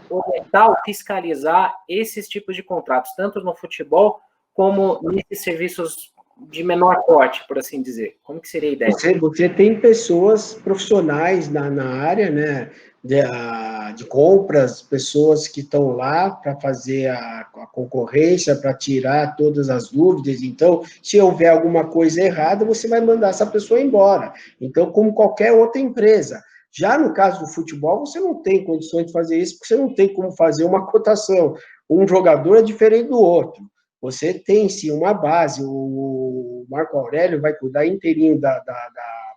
Speaker 1: orientar ou fiscalizar esses tipos de contratos, tanto no futebol como nesses serviços de menor porte, por assim dizer? Como que seria a ideia?
Speaker 2: Você tem pessoas profissionais na área, né, de compras, pessoas que estão lá para fazer a concorrência, para tirar todas as dúvidas. Então, se houver alguma coisa errada, você vai mandar essa pessoa embora. Então, como qualquer outra empresa. Já no caso do futebol, você não tem condições de fazer isso, porque você não tem como fazer uma cotação. Um jogador é diferente do outro. você tem sim uma base, o Marco Aurélio vai cuidar inteirinho da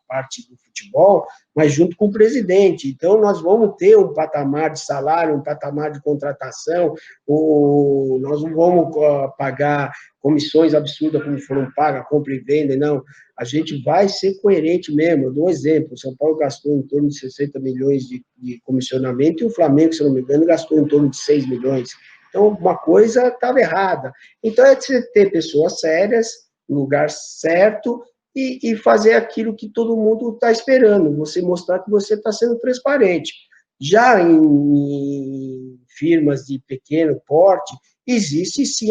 Speaker 2: parte do futebol, mas junto com o presidente. Então, nós vamos ter um patamar de salário, um patamar de contratação, nós não vamos pagar comissões absurdas como foram pagas, compra e venda, não. A gente vai ser coerente mesmo. Eu dou um exemplo, o São Paulo gastou em torno de 60 milhões de comissionamento e o Flamengo, se não me engano, gastou em torno de 6 milhões. Então, alguma coisa estava errada. Então, é de você ter pessoas sérias, no lugar certo, e fazer aquilo que todo mundo está esperando, você mostrar que você está sendo transparente. Já em firmas de pequeno porte, existe sim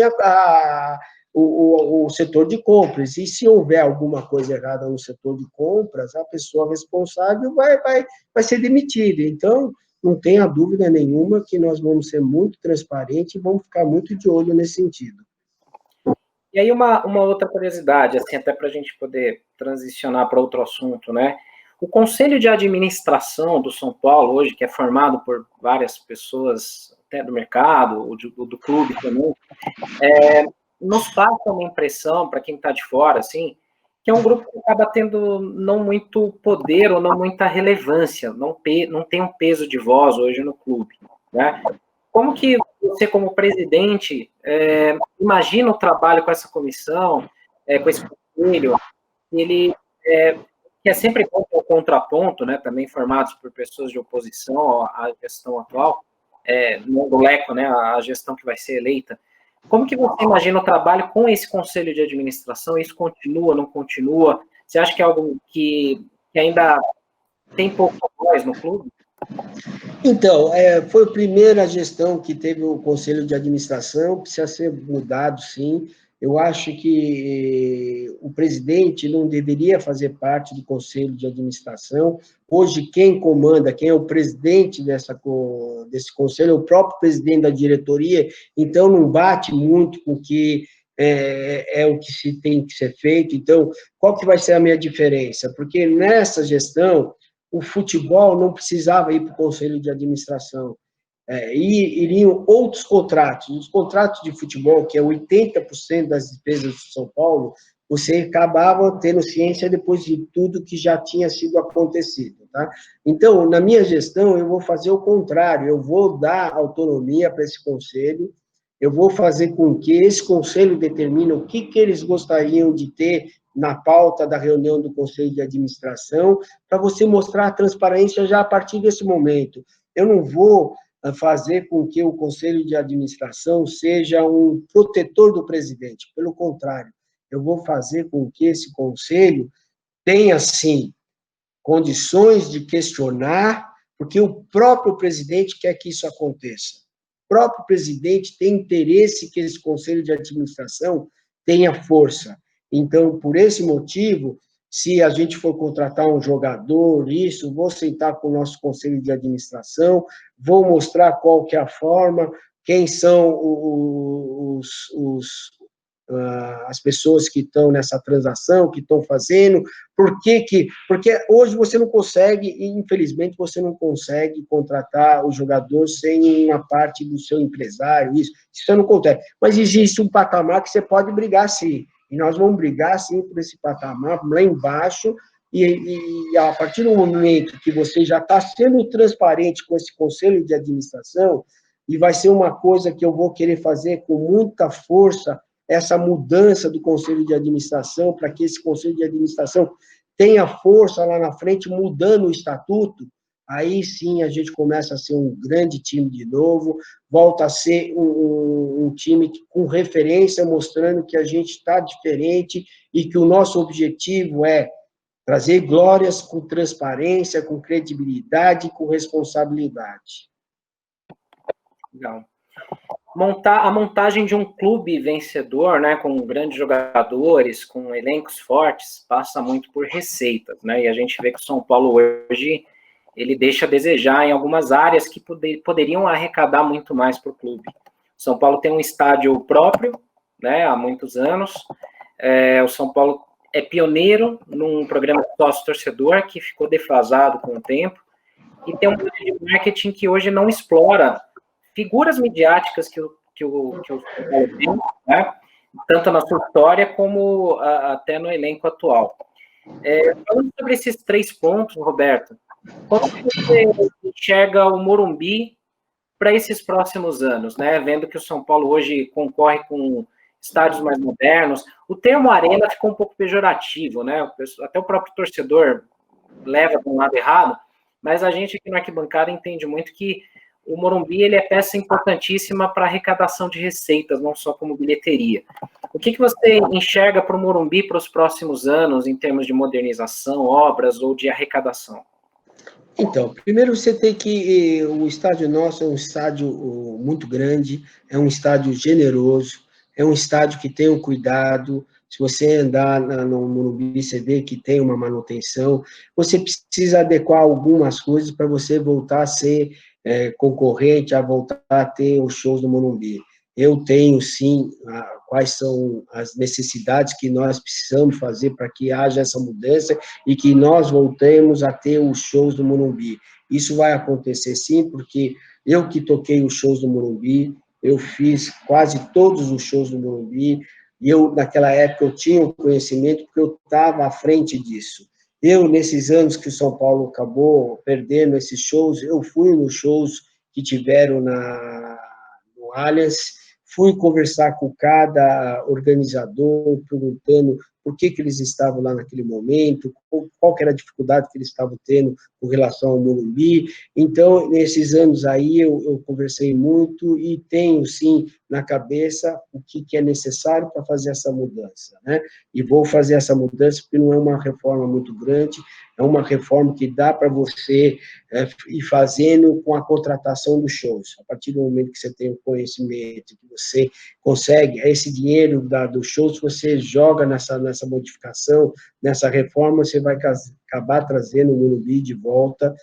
Speaker 2: o setor de compras, e se houver alguma coisa errada no setor de compras, a pessoa responsável vai ser demitida. Então, não tenha dúvida nenhuma que nós vamos ser muito transparentes e vamos ficar muito de olho nesse sentido.
Speaker 1: E aí uma outra curiosidade, assim, até para a gente poder transicionar para outro assunto, né? O Conselho de Administração do São Paulo, hoje, que é formado por várias pessoas, até do mercado, do clube também, nos passa uma impressão, para quem está de fora, assim, que é um grupo que acaba tendo não muito poder ou não muita relevância, não tem um peso de voz hoje no clube, né? Como que você, como presidente, imagina o trabalho com essa comissão, com esse conselho, ele que é sempre o contraponto, né, também formados por pessoas de oposição à gestão atual, no Leco, né, a gestão que vai ser eleita. Como que você imagina o trabalho com esse conselho de administração? Isso continua, não continua? Você acha que é algo que ainda tem pouco voz no clube?
Speaker 2: Então, foi a primeira gestão que teve o conselho de administração, precisa ser mudado, sim. Eu acho que o presidente não deveria fazer parte do conselho de administração. Hoje, quem comanda, quem é o presidente desse conselho, é o próprio presidente da diretoria, então não bate muito com o que é o que se tem que ser feito. Então, qual que vai ser a minha diferença? Porque nessa gestão, o futebol não precisava ir para o conselho de administração. E iriam outros contratos. Os contratos de futebol, que é 80% das despesas do São Paulo, você acabava tendo ciência depois de tudo que já tinha sido acontecido. Tá? Então, na minha gestão, eu vou fazer o contrário, eu vou dar autonomia para esse conselho, eu vou fazer com que esse conselho determine o que eles gostariam de ter na pauta da reunião do conselho de administração, para você mostrar a transparência já a partir desse momento. Eu não vou fazer com que o conselho de administração seja um protetor do presidente, pelo contrário, eu vou fazer com que esse conselho tenha, sim, condições de questionar, porque o próprio presidente quer que isso aconteça. O próprio presidente tem interesse que esse conselho de administração tenha força. Então, por esse motivo, se a gente for contratar um jogador, vou sentar com o nosso conselho de administração, vou mostrar qual que é a forma, quem são as pessoas que estão nessa transação, que estão fazendo, porque hoje você não consegue, infelizmente, você não consegue contratar o jogador sem uma parte do seu empresário, isso não acontece. Mas existe um patamar que você pode brigar, sim, e nós vamos brigar, sim, por esse patamar, lá embaixo, e a partir do momento que você já está sendo transparente com esse conselho de administração, e vai ser uma coisa que eu vou querer fazer com muita força, essa mudança do conselho de administração, para que esse conselho de administração tenha força lá na frente, mudando o estatuto, aí sim a gente começa a ser um grande time de novo, volta a ser um time com referência, mostrando que a gente está diferente e que o nosso objetivo é trazer glórias com transparência, com credibilidade, com responsabilidade.
Speaker 1: Legal. A montagem de um clube vencedor, né, com grandes jogadores, com elencos fortes, passa muito por receitas, né, e a gente vê que o São Paulo hoje, ele deixa a desejar em algumas áreas que poderiam arrecadar muito mais para o clube. O São Paulo tem um estádio próprio, né, há muitos anos, o São Paulo é pioneiro num programa de sócio-torcedor que ficou defasado com o tempo, e tem um modelo de marketing que hoje não explora figuras midiáticas que o São Paulo tem, né? tanto na sua história como até no elenco atual. Falando sobre esses 3 pontos, Roberto, como você enxerga o Morumbi para esses próximos anos, né? Vendo que o São Paulo hoje concorre com estádios mais modernos, o termo arena ficou um pouco pejorativo, né? Até o próprio torcedor leva para um lado errado, mas a gente aqui na arquibancada entende muito que o Morumbi ele é peça importantíssima para arrecadação de receitas, não só como bilheteria. O que você enxerga para o Morumbi para os próximos anos, em termos de modernização, obras ou de arrecadação?
Speaker 2: Então, primeiro você tem que. O estádio nosso é um estádio muito grande, é um estádio generoso, é um estádio que tem um cuidado. Se você andar no Morumbi, você vê que tem uma manutenção. Você precisa adequar algumas coisas para você voltar a ser concorrente, a voltar a ter os shows do Morumbi. Eu tenho, sim, quais são as necessidades que nós precisamos fazer para que haja essa mudança e que nós voltemos a ter os shows do Morumbi. Isso vai acontecer sim, porque eu que toquei os shows do Morumbi, eu fiz quase todos os shows do Morumbi, e eu, naquela época, eu tinha o conhecimento, porque eu estava à frente disso. Eu, nesses anos que o São Paulo acabou perdendo esses shows, eu fui nos shows que tiveram no Allianz, fui conversar com cada organizador, perguntando por que eles estavam lá naquele momento, qual que era a dificuldade que eles estavam tendo com relação ao Morumbi. Então, nesses anos aí, eu conversei muito e tenho, sim, na cabeça o que é necessário para fazer essa mudança, né? E vou fazer essa mudança porque não é uma reforma muito grande, é uma reforma que dá para você ir fazendo com a contratação dos shows. A partir do momento que você tem o conhecimento, que você consegue, esse dinheiro dos shows, você joga nessa modificação, nessa reforma, você vai acabar trazendo o Morumbi de volta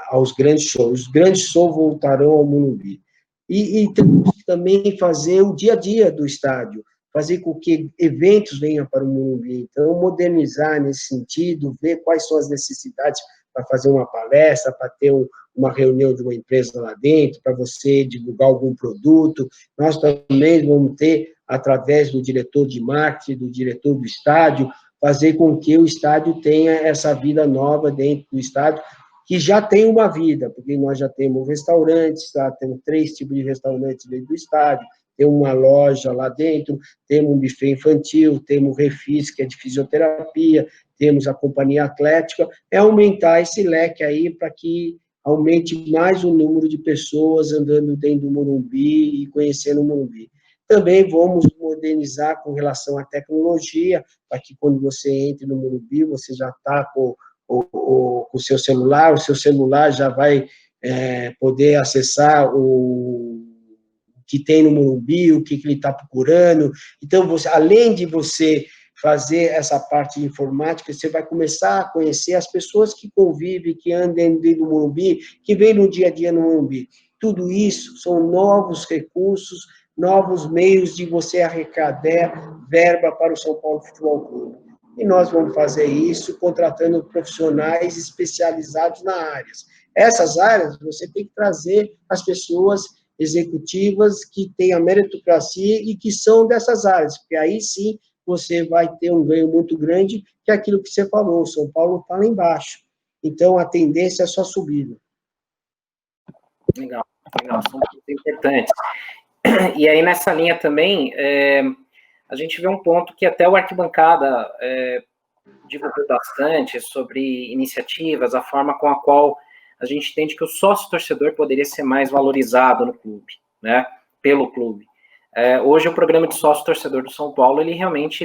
Speaker 2: aos grandes shows. Os grandes shows voltarão ao Morumbi. E temos que também fazer o dia a dia do estádio, fazer com que eventos venham para o Morumbi. Então, modernizar nesse sentido, ver quais são as necessidades para fazer uma palestra, para ter uma reunião de uma empresa lá dentro, para você divulgar algum produto. Nós também vamos ter, através do diretor de marketing, do diretor do estádio, fazer com que o estádio tenha essa vida nova dentro do estádio, que já tem uma vida, porque nós já temos restaurantes, já temos 3 tipos de restaurantes dentro do estádio, tem uma loja lá dentro, temos um buffet infantil, temos refis, que é de fisioterapia, temos a companhia atlética, é aumentar esse leque aí para que aumente mais o número de pessoas andando dentro do Morumbi e conhecendo o Morumbi. Também vamos modernizar com relação à tecnologia, para que quando você entre no Morumbi, você já está com o seu celular já vai poder acessar o que tem no Morumbi, o que ele está procurando. Então, além de você fazer essa parte de informática, você vai começar a conhecer as pessoas que convivem, que andam dentro do Morumbi, que vêm no dia a dia no Morumbi. Tudo isso são novos recursos, novos meios de você arrecadar verba para o São Paulo Futebol Clube. E nós vamos fazer isso contratando profissionais especializados na áreas. Essas áreas, você tem que trazer as pessoas executivas que têm a meritocracia e que são dessas áreas, porque aí sim você vai ter um ganho muito grande, que é aquilo que você falou, o São Paulo está lá embaixo. Então, a tendência é só subida.
Speaker 1: Legal, são pontos importantes. E aí, nessa linha também, a gente vê um ponto que até o Arquibancada divulgou bastante sobre iniciativas, a forma com a qual a gente entende que o sócio-torcedor poderia ser mais valorizado no clube, né, pelo clube. Hoje, o programa de sócio-torcedor do São Paulo, ele realmente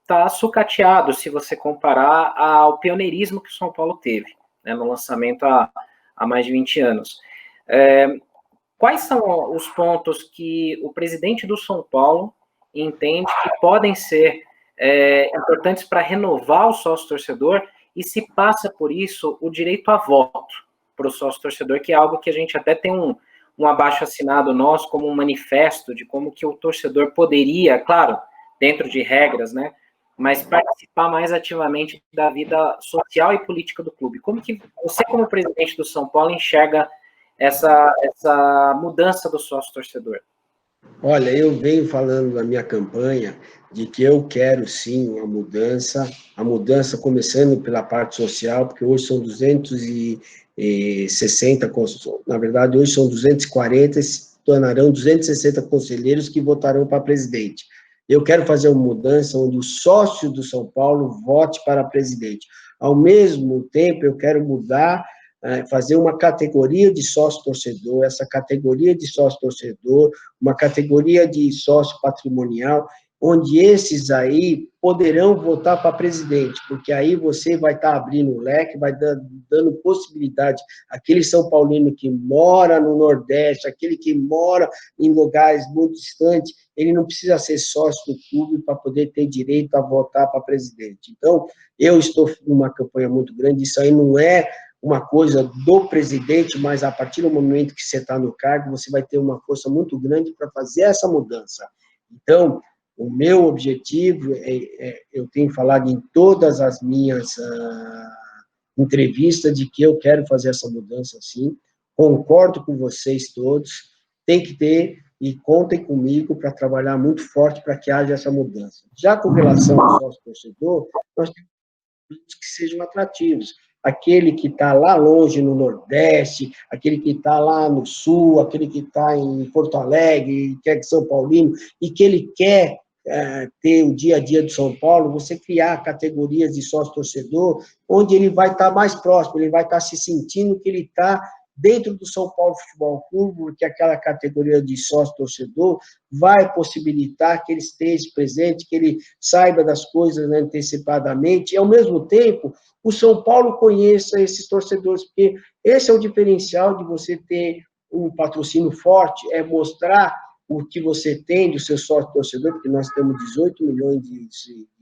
Speaker 1: está sucateado, se você comparar ao pioneirismo que o São Paulo teve, né, no lançamento há mais de 20 anos. Quais são os pontos que o presidente do São Paulo entende que podem ser importantes para renovar o sócio-torcedor e se passa por isso o direito a voto para o sócio-torcedor, que é algo que a gente até tem um abaixo-assinado nosso como um manifesto de como que o torcedor poderia, claro, dentro de regras, né, mas participar mais ativamente da vida social e política do clube. Como que você, como presidente do São Paulo, enxerga essa mudança do sócio-torcedor?
Speaker 2: Olha, eu venho falando na minha campanha de que eu quero sim uma mudança, a mudança começando pela parte social, porque hoje são 260, na verdade, hoje são 240, e se tornarão 260 conselheiros que votarão para presidente. Eu quero fazer uma mudança onde o sócio do São Paulo vote para presidente. Ao mesmo tempo, eu quero mudar, fazer uma categoria de sócio-torcedor, essa categoria de sócio-torcedor, uma categoria de sócio patrimonial, onde esses aí poderão votar para presidente, porque aí você vai estar abrindo o leque, vai dando possibilidade àquele São Paulino que mora no Nordeste, aquele que mora em lugares muito distantes, ele não precisa ser sócio do clube para poder ter direito a votar para presidente. Então, eu estou numa campanha muito grande, isso aí não é uma coisa do presidente, mas a partir do momento que você está no cargo, você vai ter uma força muito grande para fazer essa mudança. Então, o meu objetivo, eu tenho falado em todas as minhas entrevistas, de que eu quero fazer essa mudança, sim, concordo com vocês todos, tem que ter, e contem comigo para trabalhar muito forte para que haja essa mudança. Já com relação ao sócio-torcedor, nós temos que sejam atrativos. Aquele que está lá longe no Nordeste, aquele que está lá no Sul, aquele que está em Porto Alegre, quer que São Paulino, e que ele quer ter o dia a dia de São Paulo, você criar categorias de sócio-torcedor, onde ele vai estar mais próximo, ele vai estar se sentindo que ele está dentro do São Paulo Futebol Clube, porque aquela categoria de sócio-torcedor vai possibilitar que ele esteja presente, que ele saiba das coisas antecipadamente, e, ao mesmo tempo, o São Paulo conheça esses torcedores, porque esse é o diferencial de você ter um patrocínio forte, é mostrar o que você tem do seu sócio-torcedor, porque nós temos 18 milhões de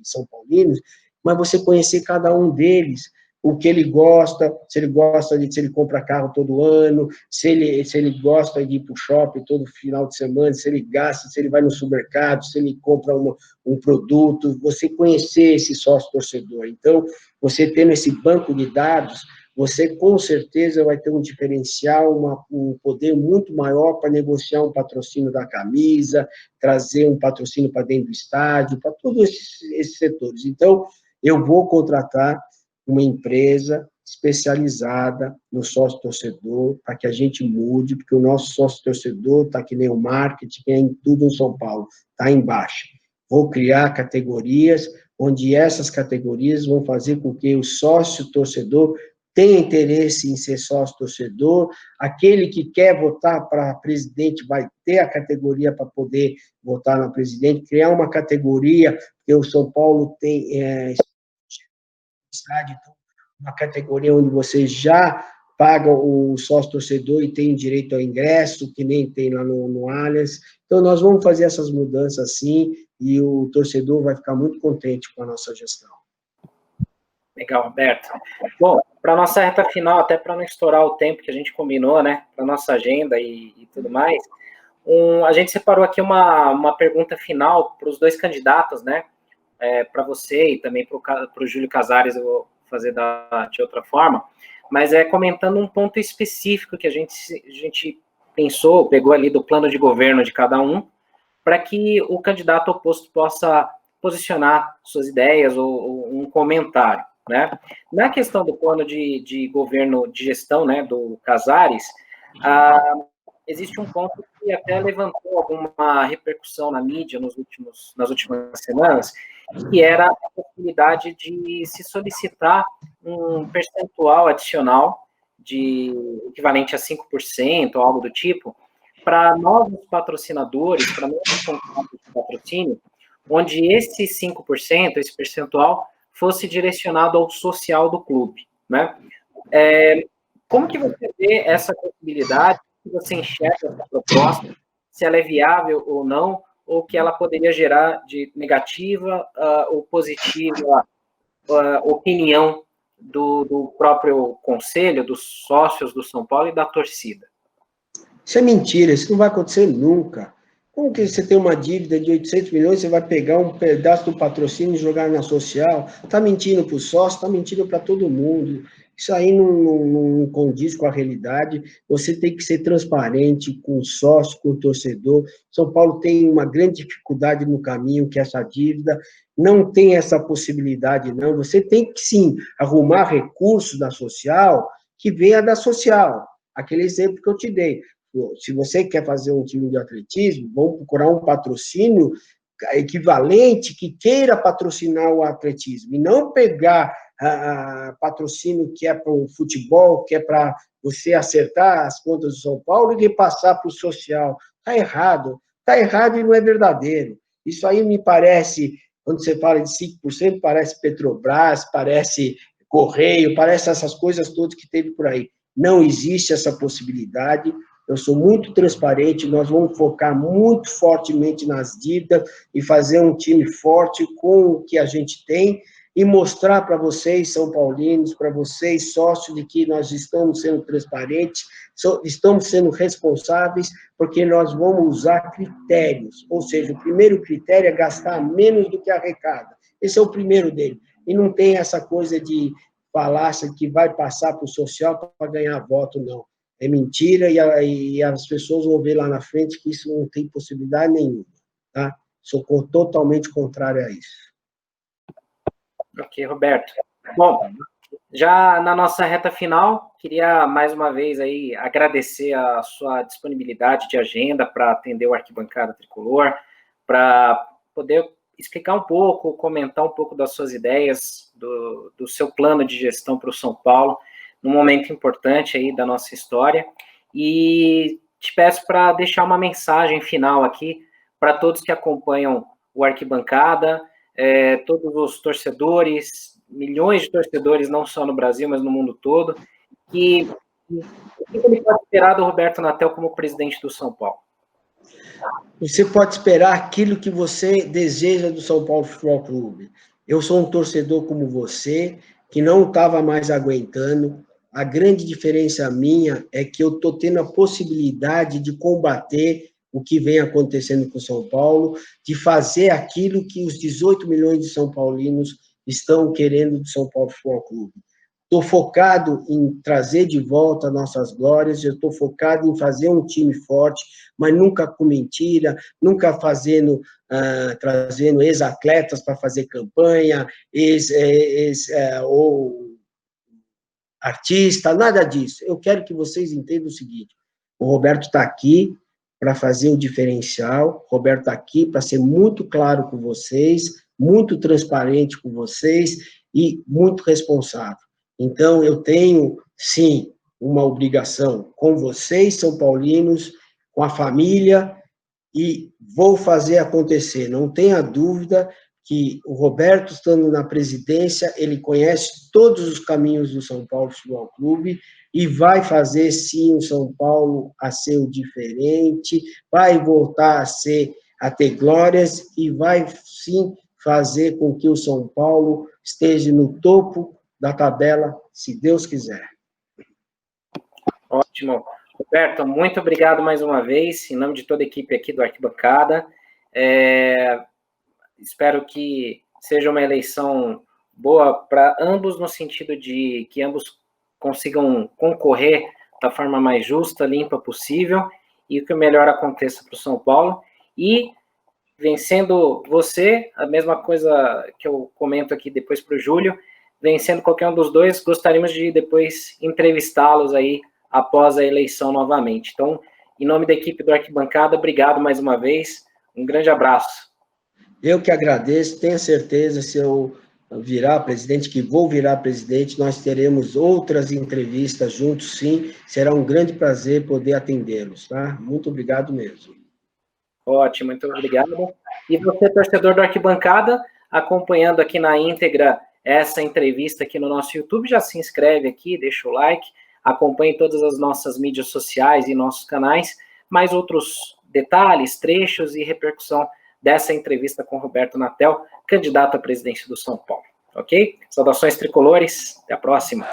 Speaker 2: São Paulinos, mas você conhecer cada um deles, o que ele gosta, se ele compra carro todo ano, se ele gosta de ir para o shopping todo final de semana, se ele gasta, se ele vai no supermercado, se ele compra um produto, você conhecer esse sócio-torcedor. Então, você tendo esse banco de dados, você com certeza vai ter um diferencial, um poder muito maior para negociar um patrocínio da camisa, trazer um patrocínio para dentro do estádio, para todos esses setores. Então, eu vou contratar uma empresa especializada no sócio-torcedor, para que a gente mude, porque o nosso sócio-torcedor está que nem o marketing, que é em tudo em São Paulo, está embaixo. Vou criar categorias, onde essas categorias vão fazer com que o sócio-torcedor tenha interesse em ser sócio-torcedor, aquele que quer votar para presidente vai ter a categoria para poder votar na presidente, criar uma categoria, porque o São Paulo tem estádio, então, uma categoria onde você já paga o sócio-torcedor e tem direito ao ingresso, que nem tem lá no Allianz. Então, nós vamos fazer essas mudanças sim, e o torcedor vai ficar muito contente com a nossa gestão.
Speaker 1: Legal, Roberto. Bom, para a nossa reta final, até para não estourar o tempo que a gente combinou, né, para a nossa agenda e tudo mais, a gente separou aqui uma pergunta final para os dois candidatos, né, para você e também para o Júlio Casares, eu vou fazer de outra forma, mas comentando um ponto específico que a gente pensou, pegou ali do plano de governo de cada um, para que o candidato oposto possa posicionar suas ideias ou um comentário, né? Na questão do plano de governo de gestão, né, do Casares, existe um ponto que até levantou alguma repercussão na mídia nas últimas semanas, que era a possibilidade de se solicitar um percentual adicional de equivalente a 5% ou algo do tipo, para novos patrocinadores, para novos contratos de patrocínio, onde esse 5%, esse percentual, fosse direcionado ao social do clube, né? Como que você vê essa possibilidade? Que você enxerga essa proposta? Se ela é viável ou não, ou que ela poderia gerar de negativa ou positiva opinião do próprio conselho, dos sócios do São Paulo e da torcida?
Speaker 2: Isso é mentira, isso não vai acontecer nunca. Como que você tem uma dívida de 800 milhões, você vai pegar um pedaço do patrocínio e jogar na social? Está mentindo para o sócio, está mentindo para todo mundo. Isso aí não condiz com a realidade. Você tem que ser transparente com o sócio, com o torcedor. São Paulo tem uma grande dificuldade no caminho, que é essa dívida. Não tem essa possibilidade, não. Você tem que, sim, arrumar recursos da social que venha da social. Aquele exemplo que eu te dei. Se você quer fazer um time de atletismo, vamos procurar um patrocínio equivalente que queira patrocinar o atletismo, e não pegar patrocínio que é para o futebol, que é para você acertar as contas do São Paulo e repassar para o social. Está errado e não é verdadeiro. Isso aí me parece, quando você fala de 5%, parece Petrobras, parece Correio, parece essas coisas todas que teve por aí. Não existe essa possibilidade. Eu sou muito transparente, nós vamos focar muito fortemente nas dívidas e fazer um time forte com o que a gente tem e mostrar para vocês, São Paulinos, para vocês, sócios, de que nós estamos sendo transparentes, estamos sendo responsáveis, porque nós vamos usar critérios. Ou seja, o primeiro critério é gastar menos do que arrecada. Esse é o primeiro dele. E não tem essa coisa de falácia que vai passar para o social para ganhar voto, não. É mentira e as pessoas vão ver lá na frente que isso não tem possibilidade nenhuma, tá? Sou totalmente contrário a isso.
Speaker 1: Ok, Roberto. Bom, já na nossa reta final, queria mais uma vez aí agradecer a sua disponibilidade de agenda para atender o Arquibancada Tricolor, para poder explicar um pouco, comentar um pouco das suas ideias, do seu plano de gestão para o São Paulo, num momento importante aí da nossa história, e te peço para deixar uma mensagem final aqui para todos que acompanham o Arquibancada, todos os torcedores, milhões de torcedores, não só no Brasil, mas no mundo todo, que o que ele pode esperar do Roberto Natel como presidente do São Paulo?
Speaker 2: Você pode esperar aquilo que você deseja do São Paulo Futebol Clube. Eu sou um torcedor como você, que não estava mais aguentando. A grande diferença minha é que eu estou tendo a possibilidade de combater o que vem acontecendo com o São Paulo, de fazer aquilo que os 18 milhões de São Paulinos estão querendo do São Paulo Futebol Clube. Estou focado em trazer de volta nossas glórias, eu estou focado em fazer um time forte, mas nunca com mentira, nunca trazendo ex-atletas para fazer campanha, ou artista, nada disso. Eu quero que vocês entendam o seguinte, o Roberto está aqui para fazer o diferencial, o Roberto está aqui para ser muito claro com vocês, muito transparente com vocês e muito responsável. Então, eu tenho, sim, uma obrigação com vocês, São Paulinos, com a família, e vou fazer acontecer. Não tenha dúvida que o Roberto, estando na presidência, ele conhece todos os caminhos do São Paulo Futebol Clube e vai fazer, sim, o São Paulo a ser o diferente, vai voltar a ter glórias e vai, sim, fazer com que o São Paulo esteja no topo da tabela, se Deus quiser.
Speaker 1: Ótimo. Roberto, muito obrigado mais uma vez, em nome de toda a equipe aqui do Arquibancada. Espero que seja uma eleição boa para ambos, no sentido de que ambos consigam concorrer da forma mais justa, limpa possível, e que o melhor aconteça para o São Paulo. E, vencendo você, a mesma coisa que eu comento aqui depois para o Júlio, vencendo qualquer um dos dois, gostaríamos de depois entrevistá-los aí após a eleição novamente. Então, em nome da equipe do Arquibancada, obrigado mais uma vez, um grande abraço.
Speaker 2: Eu que agradeço, tenho certeza, se eu virar presidente, que vou virar presidente, nós teremos outras entrevistas juntos, sim, será um grande prazer poder atendê-los, tá? Muito obrigado mesmo.
Speaker 1: Ótimo, muito obrigado. E você, torcedor do Arquibancada, acompanhando aqui na íntegra essa entrevista aqui no nosso YouTube, já se inscreve aqui, deixa o like, acompanhe todas as nossas mídias sociais e nossos canais, mais outros detalhes, trechos e repercussão dessa entrevista com Roberto Natel, candidato à presidência do São Paulo. Ok? Saudações tricolores, até a próxima.